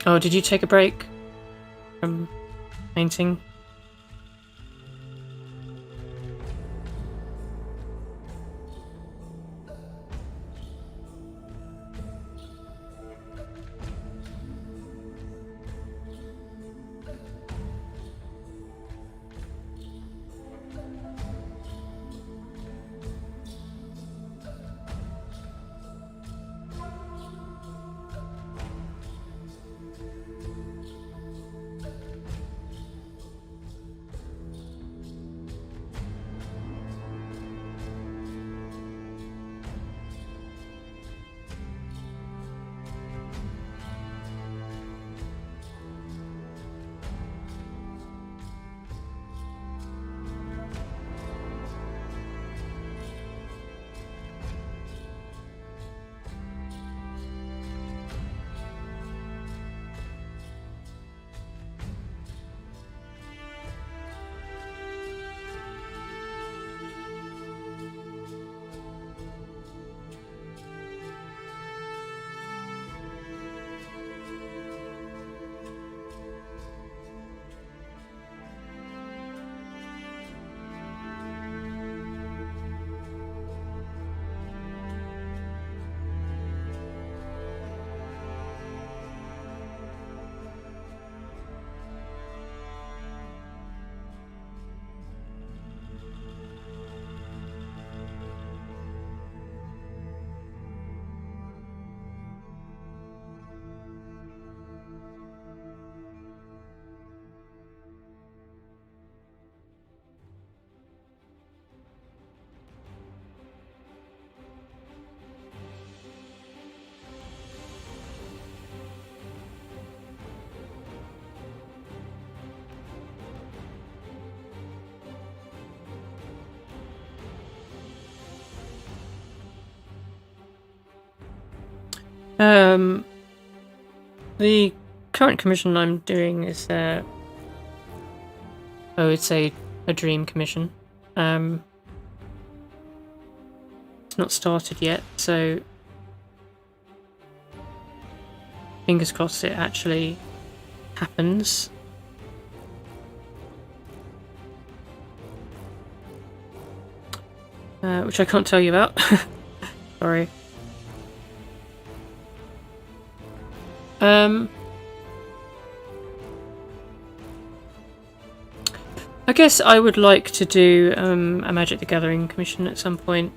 Oh, did you take a break from painting? The current commission I'm doing is, I would say, a dream commission. It's not started yet, so fingers crossed it actually happens. Which I can't tell you about. Sorry. I guess I would like to do a Magic the Gathering commission at some point.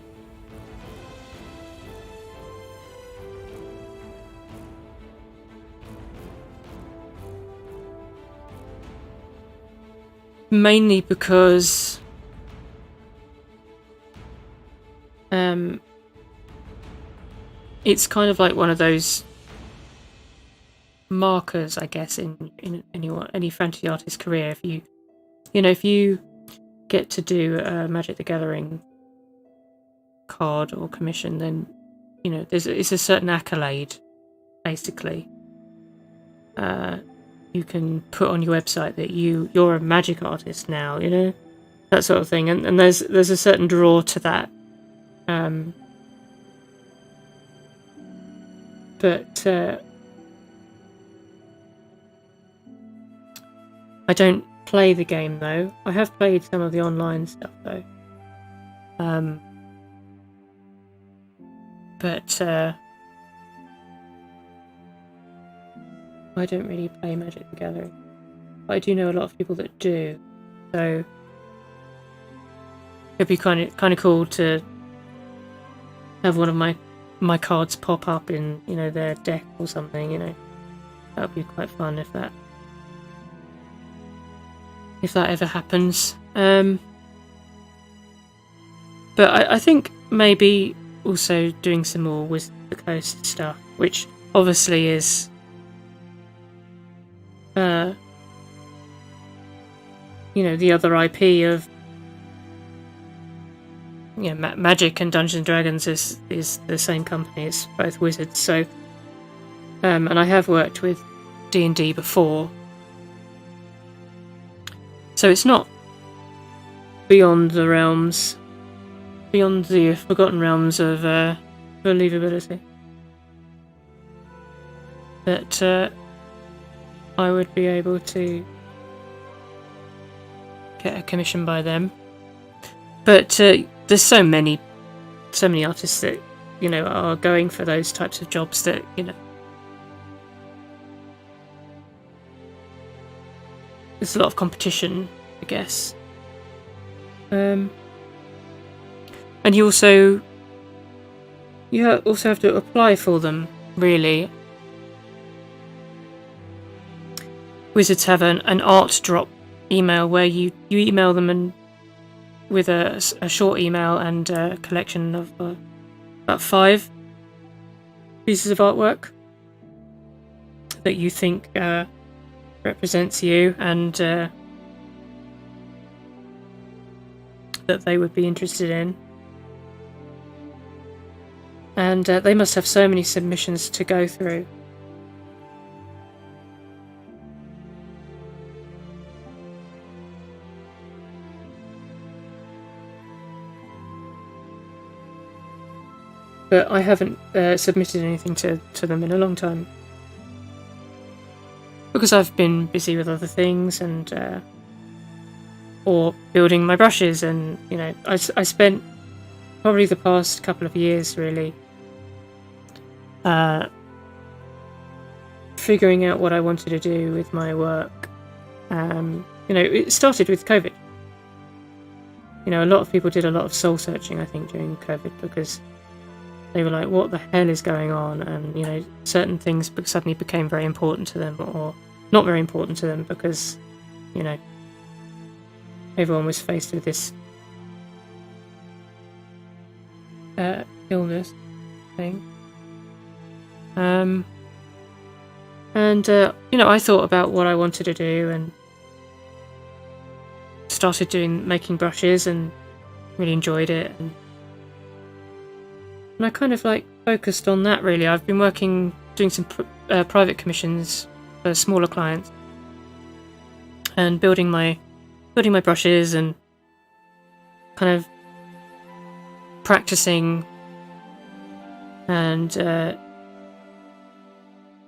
Mainly because it's kind of like one of those markers, I guess, in any fantasy artist's career. If you get to do a Magic the Gathering card or commission, then it's a certain accolade, basically. You can put on your website that you're a magic artist now, that sort of thing, and there's a certain draw to that. But I don't play the game, though. I have played some of the online stuff, though. But I don't really play Magic the Gathering. But I do know a lot of people that do, so it'd be kind of cool to have one of my cards pop up in their deck or something. That would be quite fun if that ever happens. But I think maybe also doing some more Wizard of the Coast stuff, which obviously is the other IP of Magic and Dungeons and Dragons is the same company. It's both Wizards. So and I have worked with D&D before, so it's not beyond the forgotten realms of believability. But I would be able to get a commission by them. But there's so many artists that, you know, are going for those types of jobs that, you know, there's a lot of competition, I guess. And you also have to apply for them, really. Wizards have an art drop email where you email them and with a short email and a collection of about 5 pieces of artwork that you think represents you and that they would be interested in. And they must have so many submissions to go through. But I haven't submitted anything to them in a long time. Because I've been busy with other things and or building my brushes, and you know, I spent probably the past couple of years really figuring out what I wanted to do with my work. You know, it started with COVID. You know, a lot of people did a lot of soul searching, I think, during COVID, because they were like, what the hell is going on? And, you know, certain things suddenly became very important to them, or not very important to them, because, you know, everyone was faced with this illness thing. You know, I thought about what I wanted to do and started making brushes and really enjoyed it. And I kind of like focused on that really. I've been doing some private commissions for smaller clients and building my brushes and kind of practicing and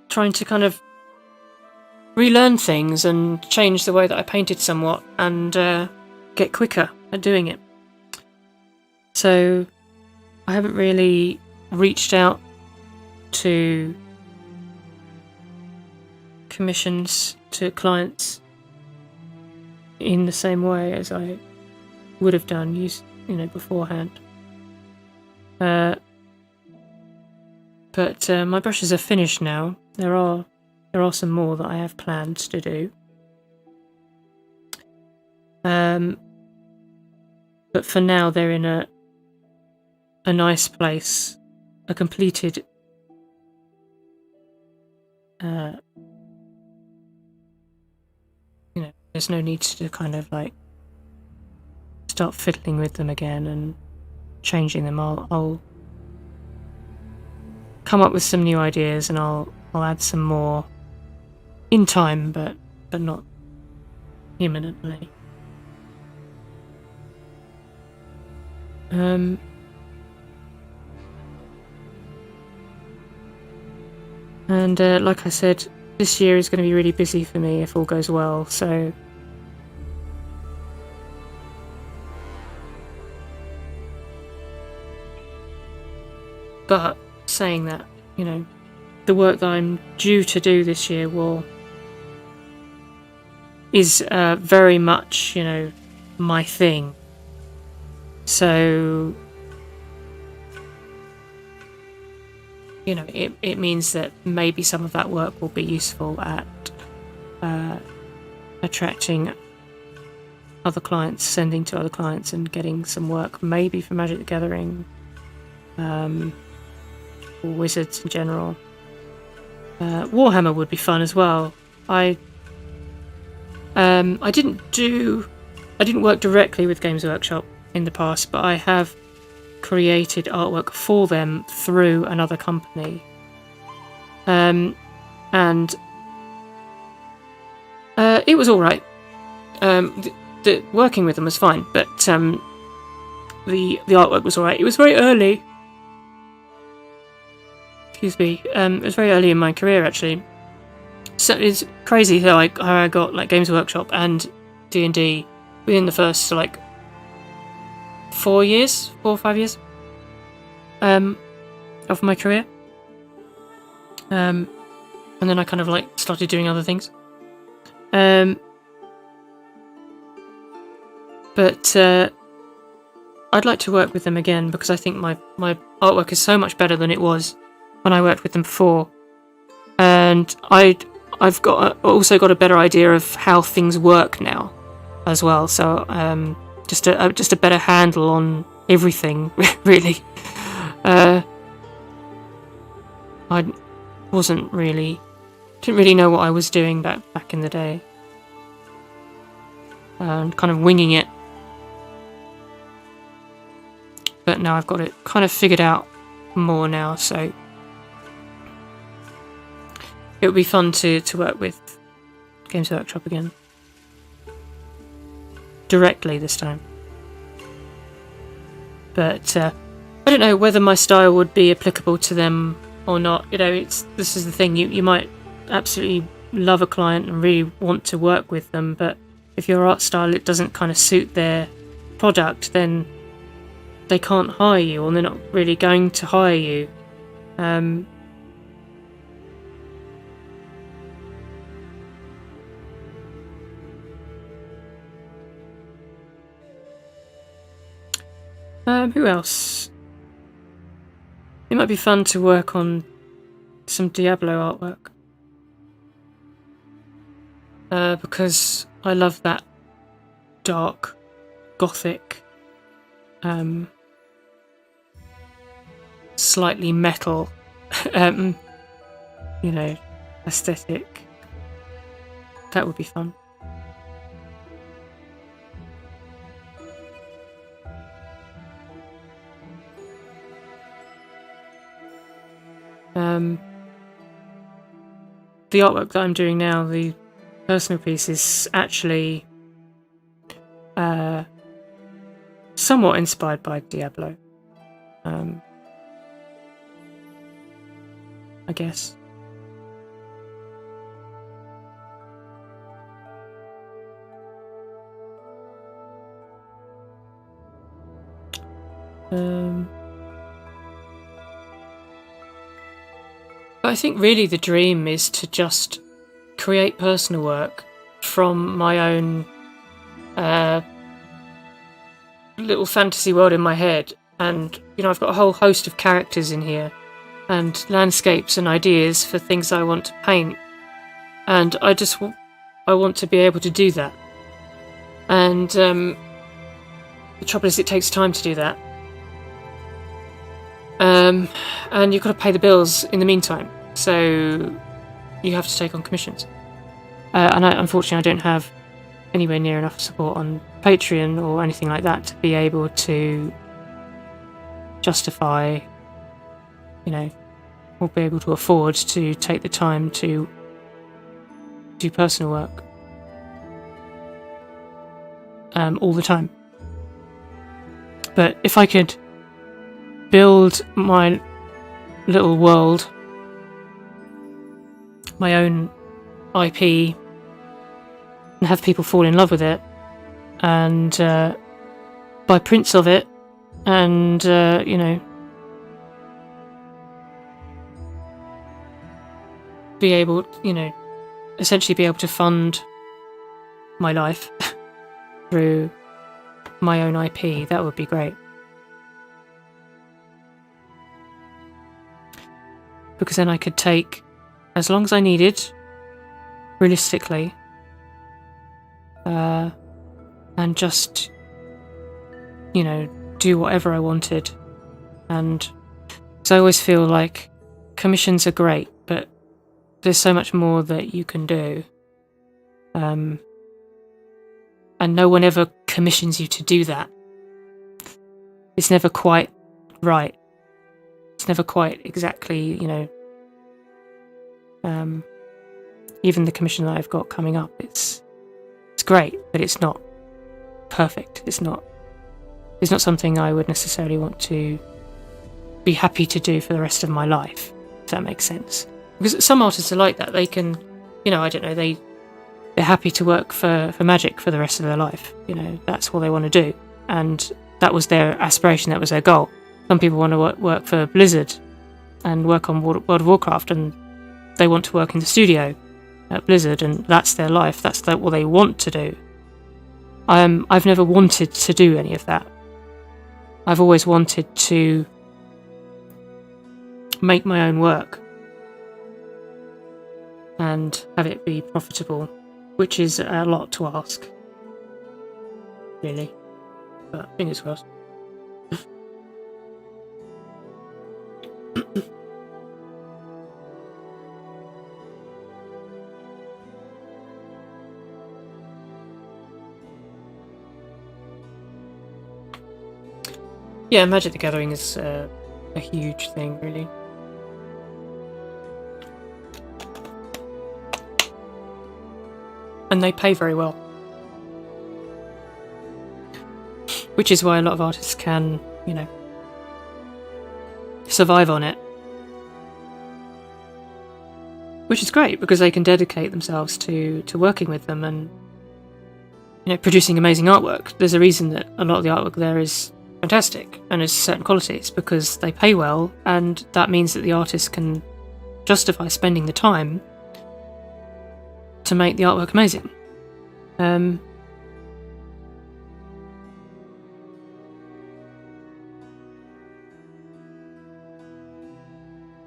trying to kind of relearn things and change the way that I painted somewhat and get quicker at doing it. So I haven't really reached out to commissions to clients in the same way as I would have done, you know, beforehand. But my brushes are finished now. There are some more that I have planned to do. But for now, they're in a nice place, a completed you know, there's no need to kind of like start fiddling with them again and changing them. I'll come up with some new ideas and I'll add some more in time, but not imminently. And like I said, this year is going to be really busy for me if all goes well, so but saying that, you know, the work that I'm due to do this year is very much, you know, my thing. So, you know, it means that maybe some of that work will be useful at attracting other clients, sending to other clients and getting some work, maybe for Magic the Gathering, or Wizards in general. Warhammer would be fun as well. I didn't work directly with Games Workshop in the past, but I have created artwork for them through another company, and it was all right. The working with them was fine, but the artwork was all right. It was very early. Excuse me. It was very early in my career, actually. So it's crazy how I got like Games Workshop and D&D within the first like 4 or 5 years of my career. And then I kind of like started doing other things. But I'd like to work with them again because I think my artwork is so much better than it was when I worked with them before. And I've also got a better idea of how things work now as well. So just a better handle on everything, really. I didn't really know what I was doing back in the day, and kind of winging it. But now I've got it kind of figured out more now, so it would be fun to work with Games Workshop again. Directly this time. But I don't know whether my style would be applicable to them or not. You know, this is the thing, you might absolutely love a client and really want to work with them, but if your art style it doesn't kind of suit their product, then they can't hire you, or they're not really going to hire you. Who else? It might be fun to work on some Diablo artwork. Because I love that dark, gothic, slightly metal, aesthetic. That would be fun. The artwork that I'm doing now, the personal piece, is actually somewhat inspired by Diablo, I guess. But I think really the dream is to just create personal work from my own little fantasy world in my head. And, I've got a whole host of characters in here and landscapes and ideas for things I want to paint. And I want to be able to do that. And the trouble is it takes time to do that. And you've got to pay the bills in the meantime, so you have to take on commissions. And unfortunately I don't have anywhere near enough support on Patreon or anything like that to be able to justify, or be able to afford to take the time to do personal work all the time. But if I could build my little world, my own IP, and have people fall in love with it, and buy prints of it, and be able, essentially be able to fund my life through my own IP, that would be great. Because then I could take as long as I needed, realistically, and just, do whatever I wanted. And so I always feel like commissions are great, but there's so much more that you can do. And no one ever commissions you to do that. It's never quite right. It's never quite exactly, even the commission that I've got coming up, it's great, but it's not perfect. It's not something I would necessarily want to be happy to do for the rest of my life, if that makes sense. Because some artists are like that. They can you know, I don't know, they're happy to work for Magic for the rest of their life. You know, that's all they want to do. And that was their aspiration, that was their goal. Some people want to work for Blizzard and work on World of Warcraft, and they want to work in the studio at Blizzard, and that's their life. That's what they want to do. I've never wanted to do any of that. I've always wanted to make my own work and have it be profitable, which is a lot to ask, really. But fingers crossed. Yeah, Magic the Gathering is a huge thing, really. And they pay very well. Which is why a lot of artists can, you know, survive on it. Which is great, because they can dedicate themselves to working with them and, you know, producing amazing artwork. There's a reason that a lot of the artwork there is fantastic and has certain qualities, because they pay well, and that means that the artist can justify spending the time to make the artwork amazing.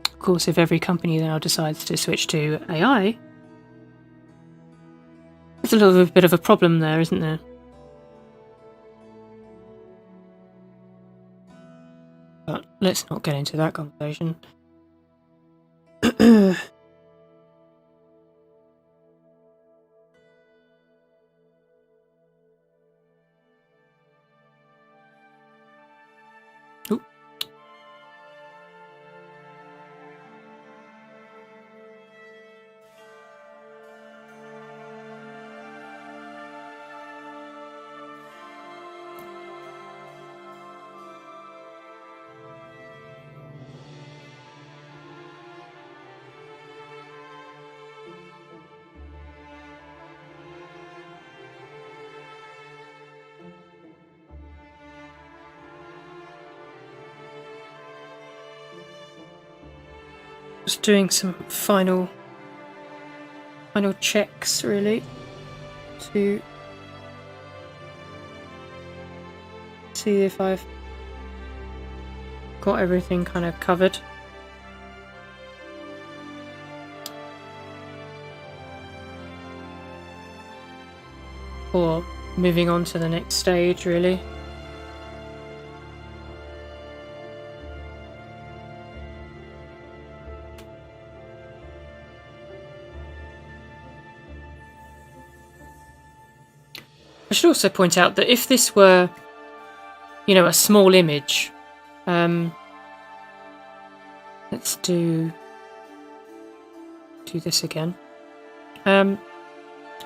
Of course, if every company now decides to switch to AI, there's a little bit of a problem there, isn't there? But let's not get into that conversation. Ooh. Just doing some final checks, really, to see if I've got everything kind of covered. Or moving on to the next stage, really. I should also point out that if this were, you know, a small image, let's do this again. You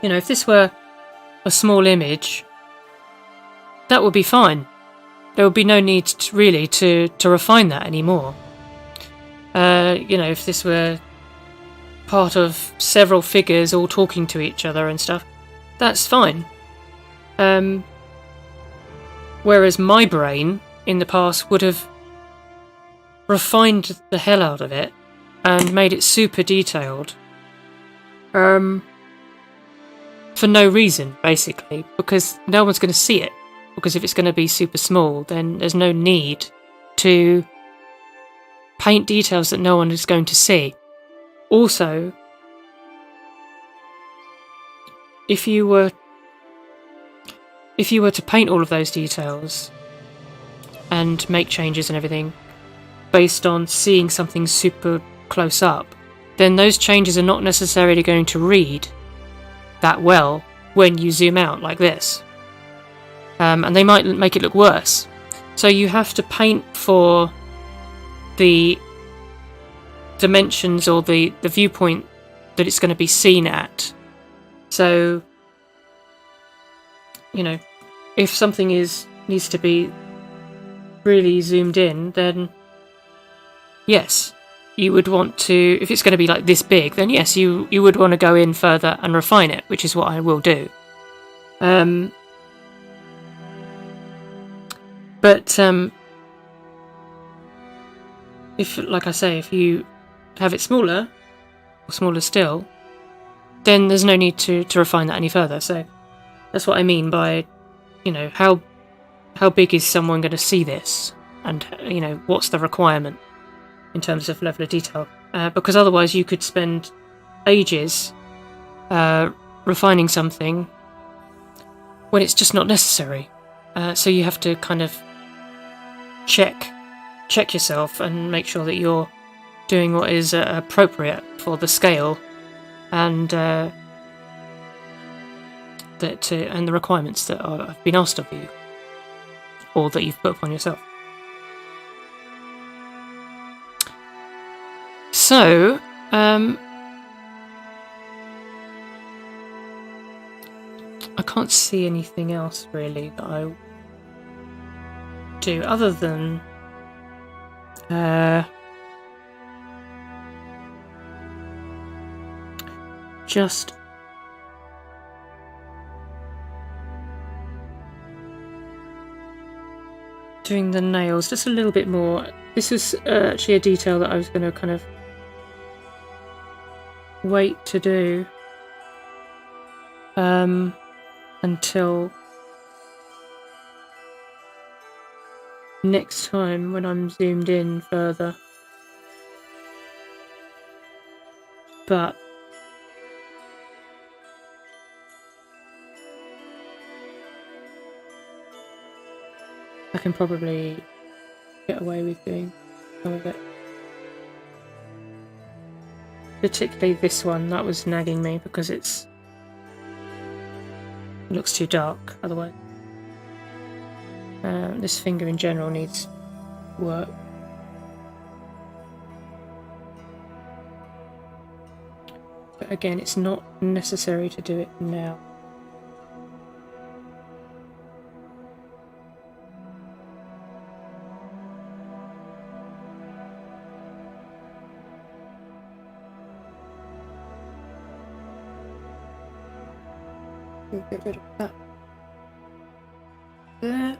know, if this were a small image, that would be fine. There would be no need to refine that anymore. You know, if this were part of several figures all talking to each other and stuff, that's fine. Whereas my brain in the past would have refined the hell out of it and made it super detailed, for no reason, basically, because no one's going to see it. Because if it's going to be super small, then there's no need to paint details that no one is going to see. Also, if you were to paint all of those details and make changes and everything based on seeing something super close up, then those changes are not necessarily going to read that well when you zoom out like this. And they might make it look worse. So you have to paint for the dimensions or the viewpoint that it's going to be seen at. So, you know, if something needs to be really zoomed in, then yes, you would want to, if it's going to be like this big, then yes, you would want to go in further and refine it, which is what I will do. But if, like I say, if you have it smaller, or smaller still, then there's no need to refine that any further. So that's what I mean by, you know, how big is someone going to see this, and you know, what's the requirement in terms of level of detail, because otherwise you could spend ages refining something when it's just not necessary. So you have to kind of check yourself and make sure that you're doing what is appropriate for the scale and and the requirements that have been asked of you, or that you've put upon yourself. So, I can't see anything else really that I do other than just doing the nails just a little bit more. This was actually a detail that I was going to kind of wait to do until next time when I'm zoomed in further. But I can probably get away with doing some of it. Particularly this one, that was nagging me because it looks too dark otherwise. This finger in general needs work. But again, it's not necessary to do it now. We'll get rid of that. There.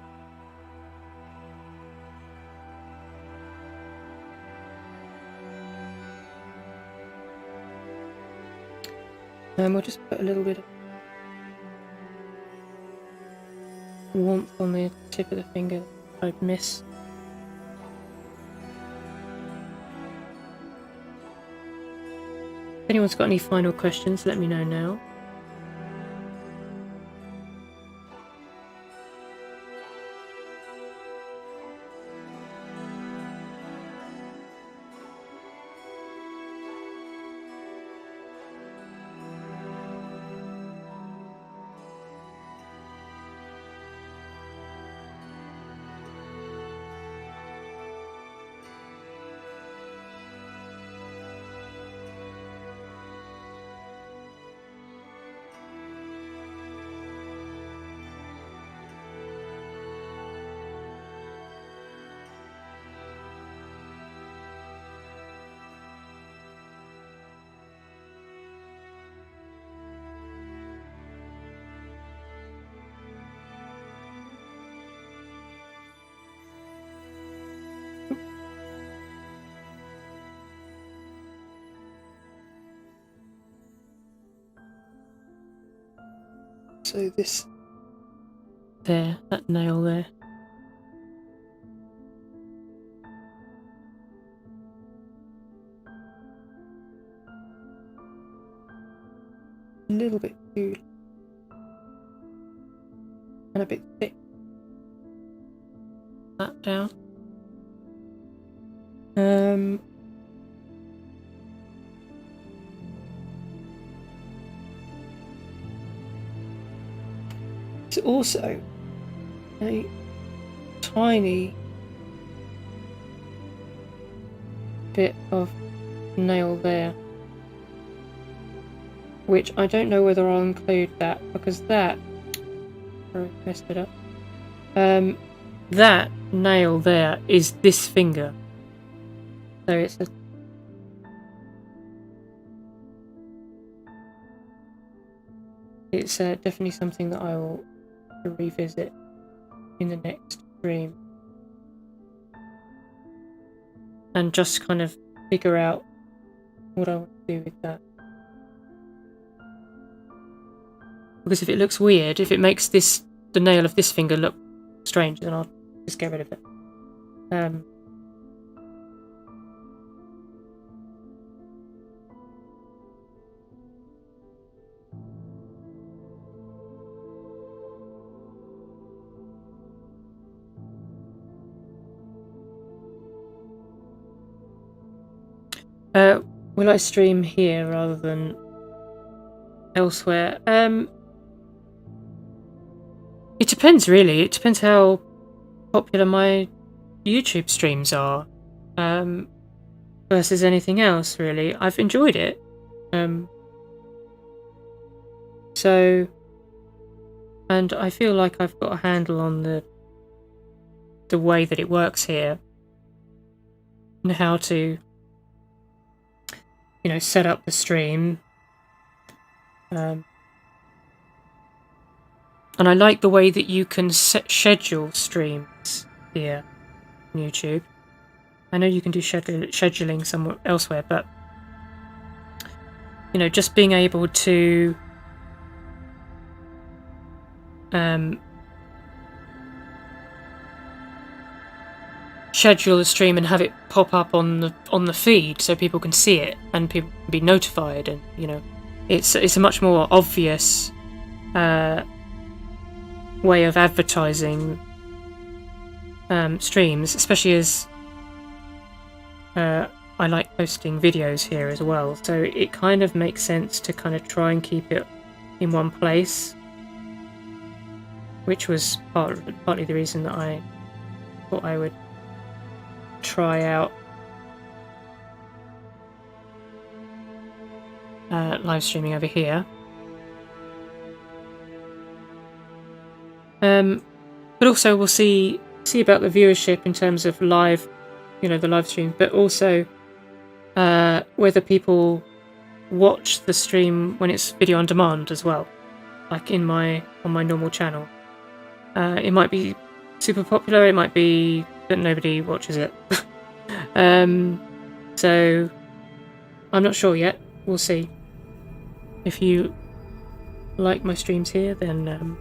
And we'll just put a little bit of warmth on the tip of the finger that I'd miss. If anyone's got any final questions, let me know now. So this there, that nail there. A little bit too and a bit thick. That down. It's also a tiny bit of nail there, which I don't know whether I'll include that, because that, I messed it up. That nail there is this finger, so it's a it's definitely something that I will revisit in the next stream and just kind of figure out what I want to do with that. Because if it looks weird, if it makes the nail of this finger look strange, then I'll just get rid of it. Will I stream here rather than elsewhere? It depends, really. It depends how popular my YouTube streams are, versus anything else, really. I've enjoyed it. So, and I feel like I've got a handle on the way that it works here and how to, you know, set up the stream. And I like the way that you can schedule streams here on YouTube. I know you can do scheduling somewhere elsewhere, but, you know, just being able to schedule the stream and have it pop up on the feed so people can see it and people can be notified, and, you know, it's a much more obvious way of advertising streams, especially as I like posting videos here as well, so it kind of makes sense to kind of try and keep it in one place, which was partly the reason that I thought I would try out live streaming over here. But also we'll see about the viewership in terms of live, you know, the live stream, but also whether people watch the stream when it's video on demand as well, like on my normal channel. It might be super popular, it might be that nobody watches it. So I'm not sure yet. We'll see. If you like my streams here, then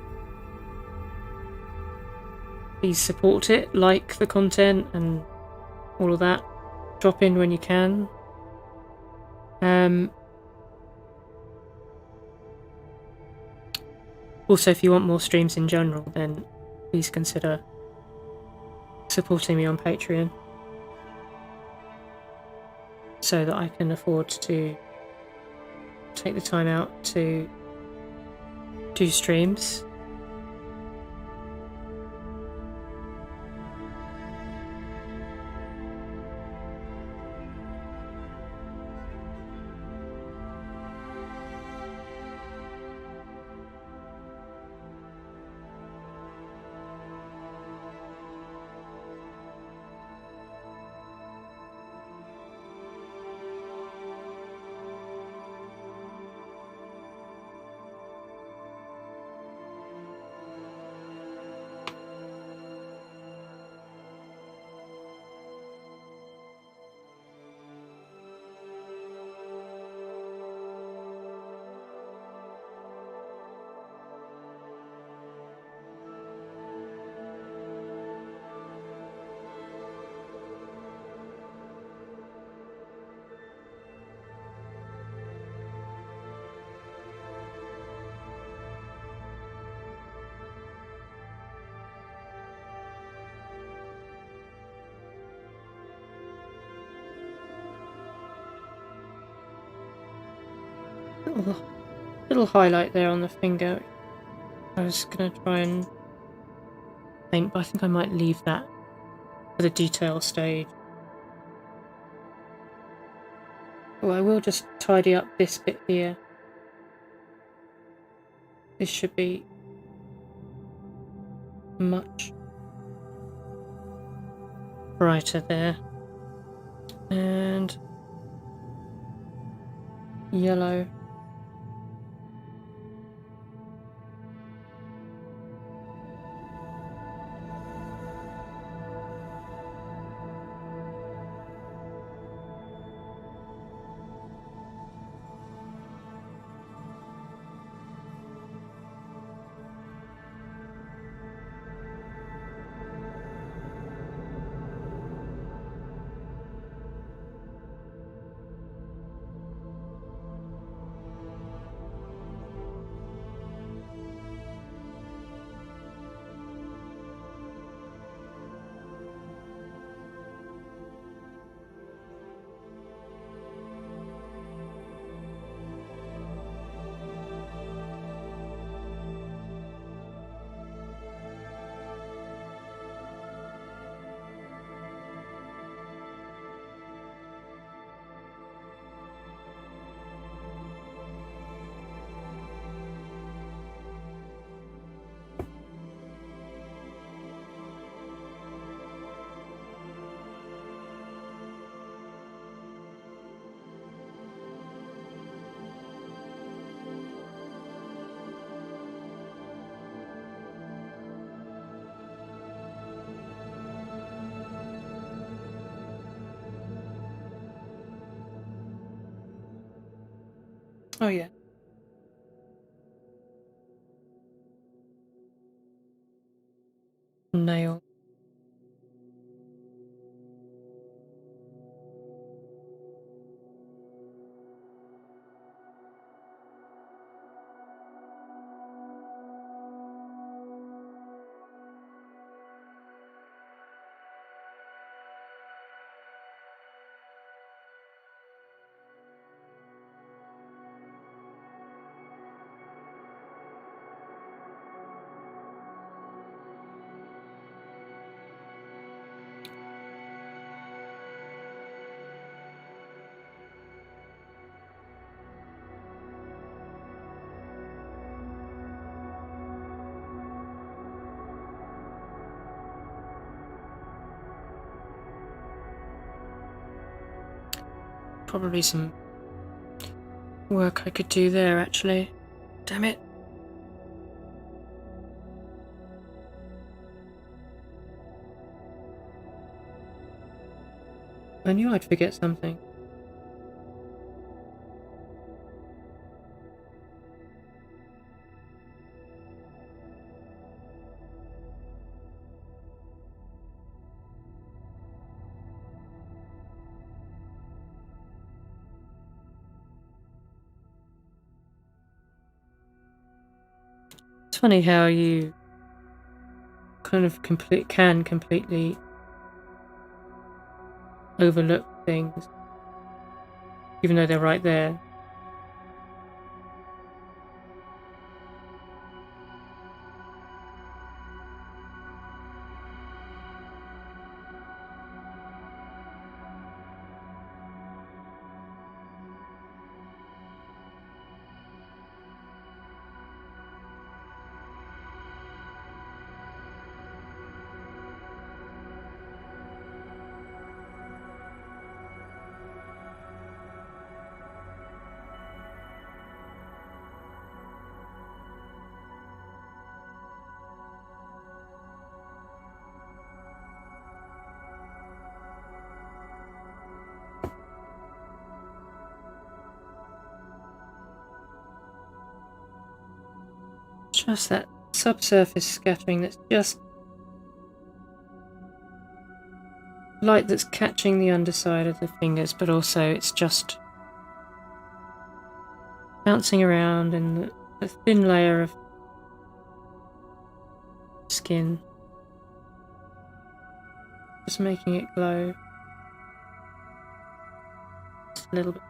please support it, like the content and all of that. Drop in when you can. Also, if you want more streams in general, then please consider supporting me on Patreon so that I can afford to take the time out to do streams. Little highlight there on the finger. I was gonna try and paint, but I think I might leave that for the detail stage. Oh, I will just tidy up this bit here. This should be much brighter there. And yellow. Oh yeah. Nail. Probably some work I could do there, actually. Damn it. I knew I'd forget something. It's funny how you kind of can completely overlook things, even though they're right there. Just that subsurface scattering that's just light that's catching the underside of the fingers, but also it's just bouncing around in a thin layer of skin, just making it glow just a little bit.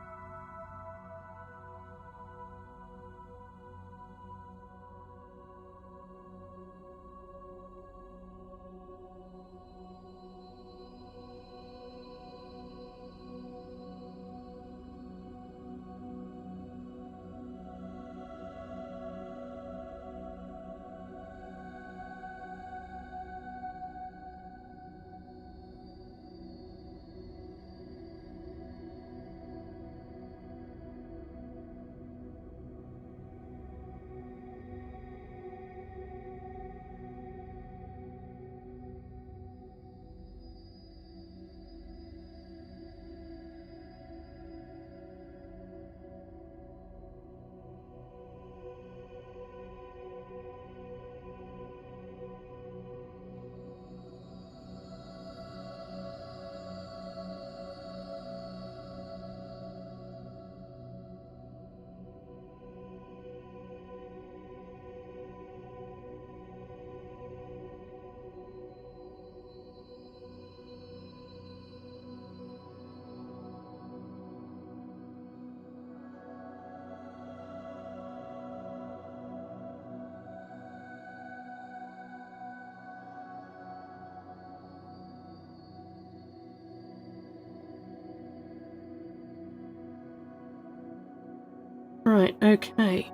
Right, okay.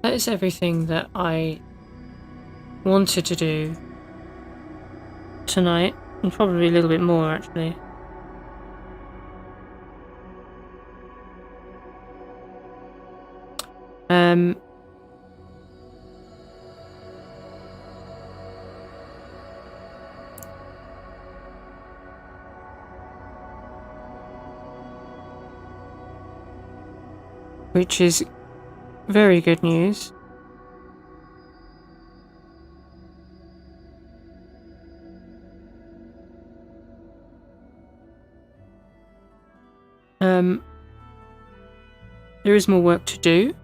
That is everything that I wanted to do tonight, and probably a little bit more, actually. which is very good news. There is more work to do.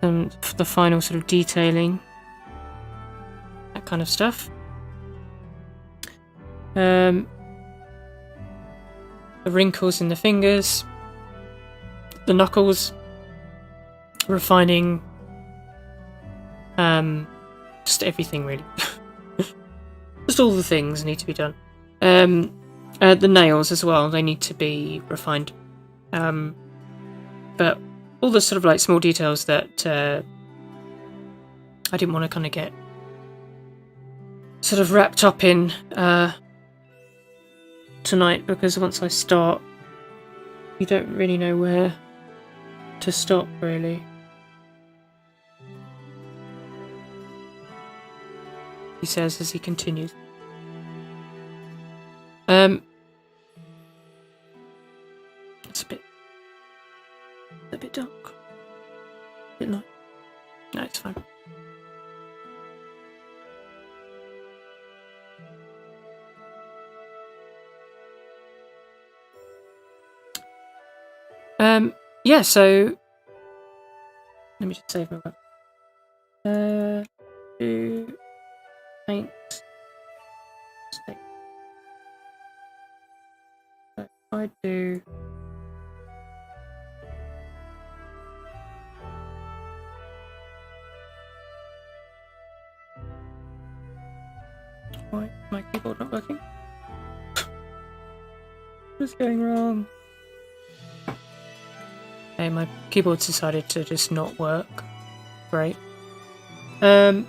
For the final sort of detailing, that kind of stuff. The wrinkles in the fingers, the knuckles, refining, just everything really. Just all the things need to be done. The nails as well, they need to be refined. But all the sort of like small details that I didn't want to kind of get sort of wrapped up in tonight, because once I start, you don't really know where to stop, really. He says as he continues. It's a bit dark. A bit light. No, it's fine. Yeah, so let me just save my work. Do paint stick. So I do why is my keyboard not working? What's going wrong? Okay, my keyboard's decided to just not work. Great. It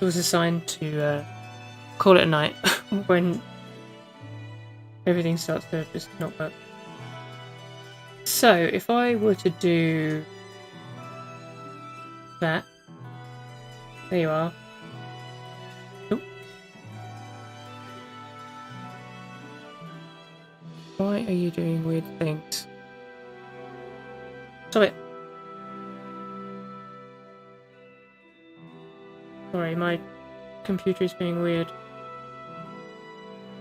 was assigned to call it a night when everything starts to just not work. So if I were to do that, there you are. Oop. Why are you doing weird things? Stop it. Sorry, my computer is being weird.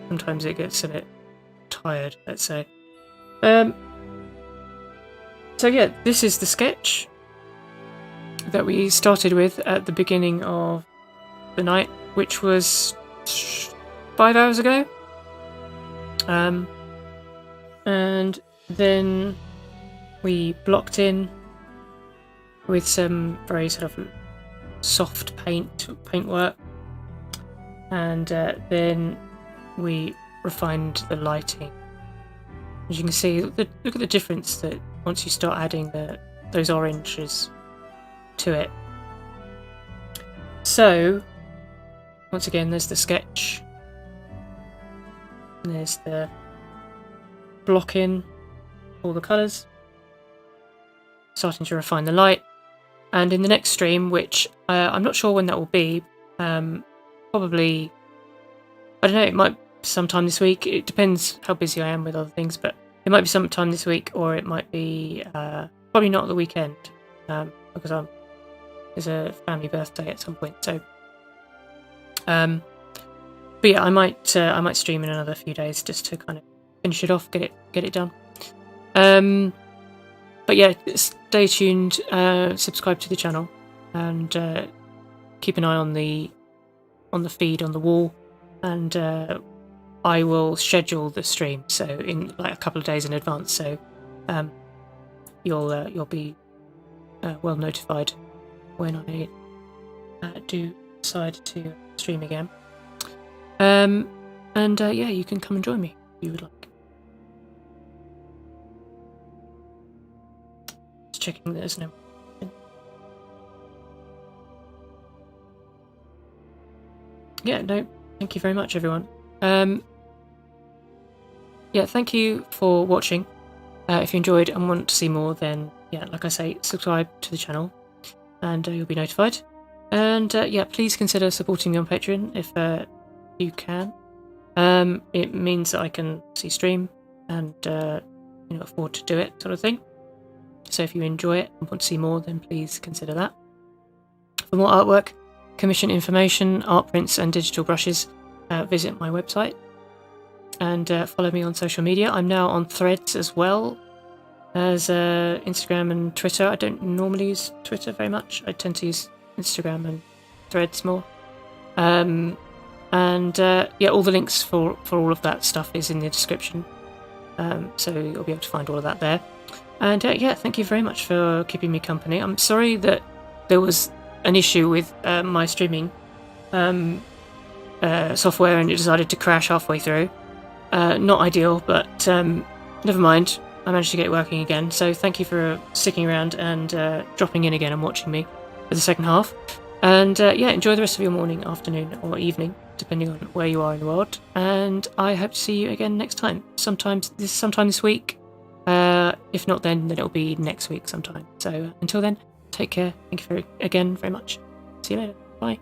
Sometimes it gets a bit tired, let's say. So yeah, this is the sketch that we started with at the beginning of the night, which was 5 hours ago. And then we blocked in with some very sort of soft paintwork, and then we refined the lighting. As you can see, look at the difference that once you start adding those oranges to it. So once again, there's the sketch, and there's the block in all the colours, starting to refine the light. And in the next stream, which I'm not sure when that will be, probably, I don't know, it might be sometime this week. It depends how busy I am with other things, but it might be sometime this week, or it might be probably not the weekend, because there's a family birthday at some point. So, but yeah, I might stream in another few days just to kind of finish it off, get it done. But yeah, stay tuned, subscribe to the channel, and keep an eye on the feed on the wall, and I will schedule the stream so in like a couple of days in advance, so you'll be well notified when I do decide to stream again. And yeah, you can come and join me if you would like. Just checking there's no. Yeah, no, thank you very much, everyone. Yeah, thank you for watching. If you enjoyed and want to see more, then yeah, like I say, subscribe to the channel, and you'll be notified. And yeah, please consider supporting me on Patreon if you can. It means that I can see stream and afford to do it, sort of thing. So if you enjoy it and want to see more, then please consider that. For more artwork, commission information, art prints and digital brushes, visit my website. And follow me on social media. I'm now on Threads as well as Instagram and Twitter. I don't normally use Twitter very much. I tend to use Instagram and Threads more. All the links for all of that stuff is in the description. So you'll be able to find all of that there. And thank you very much for keeping me company. I'm sorry that there was an issue with my streaming software and it decided to crash halfway through. Not ideal, but never mind. I managed to get it working again. So thank you for sticking around and dropping in again and watching me for the second half. And enjoy the rest of your morning, afternoon, or evening, depending on where you are in the world. And I hope to see you again next time. Sometime this week. If not then it'll be next week sometime. So until then, take care. Thank you again very much. See you later. Bye.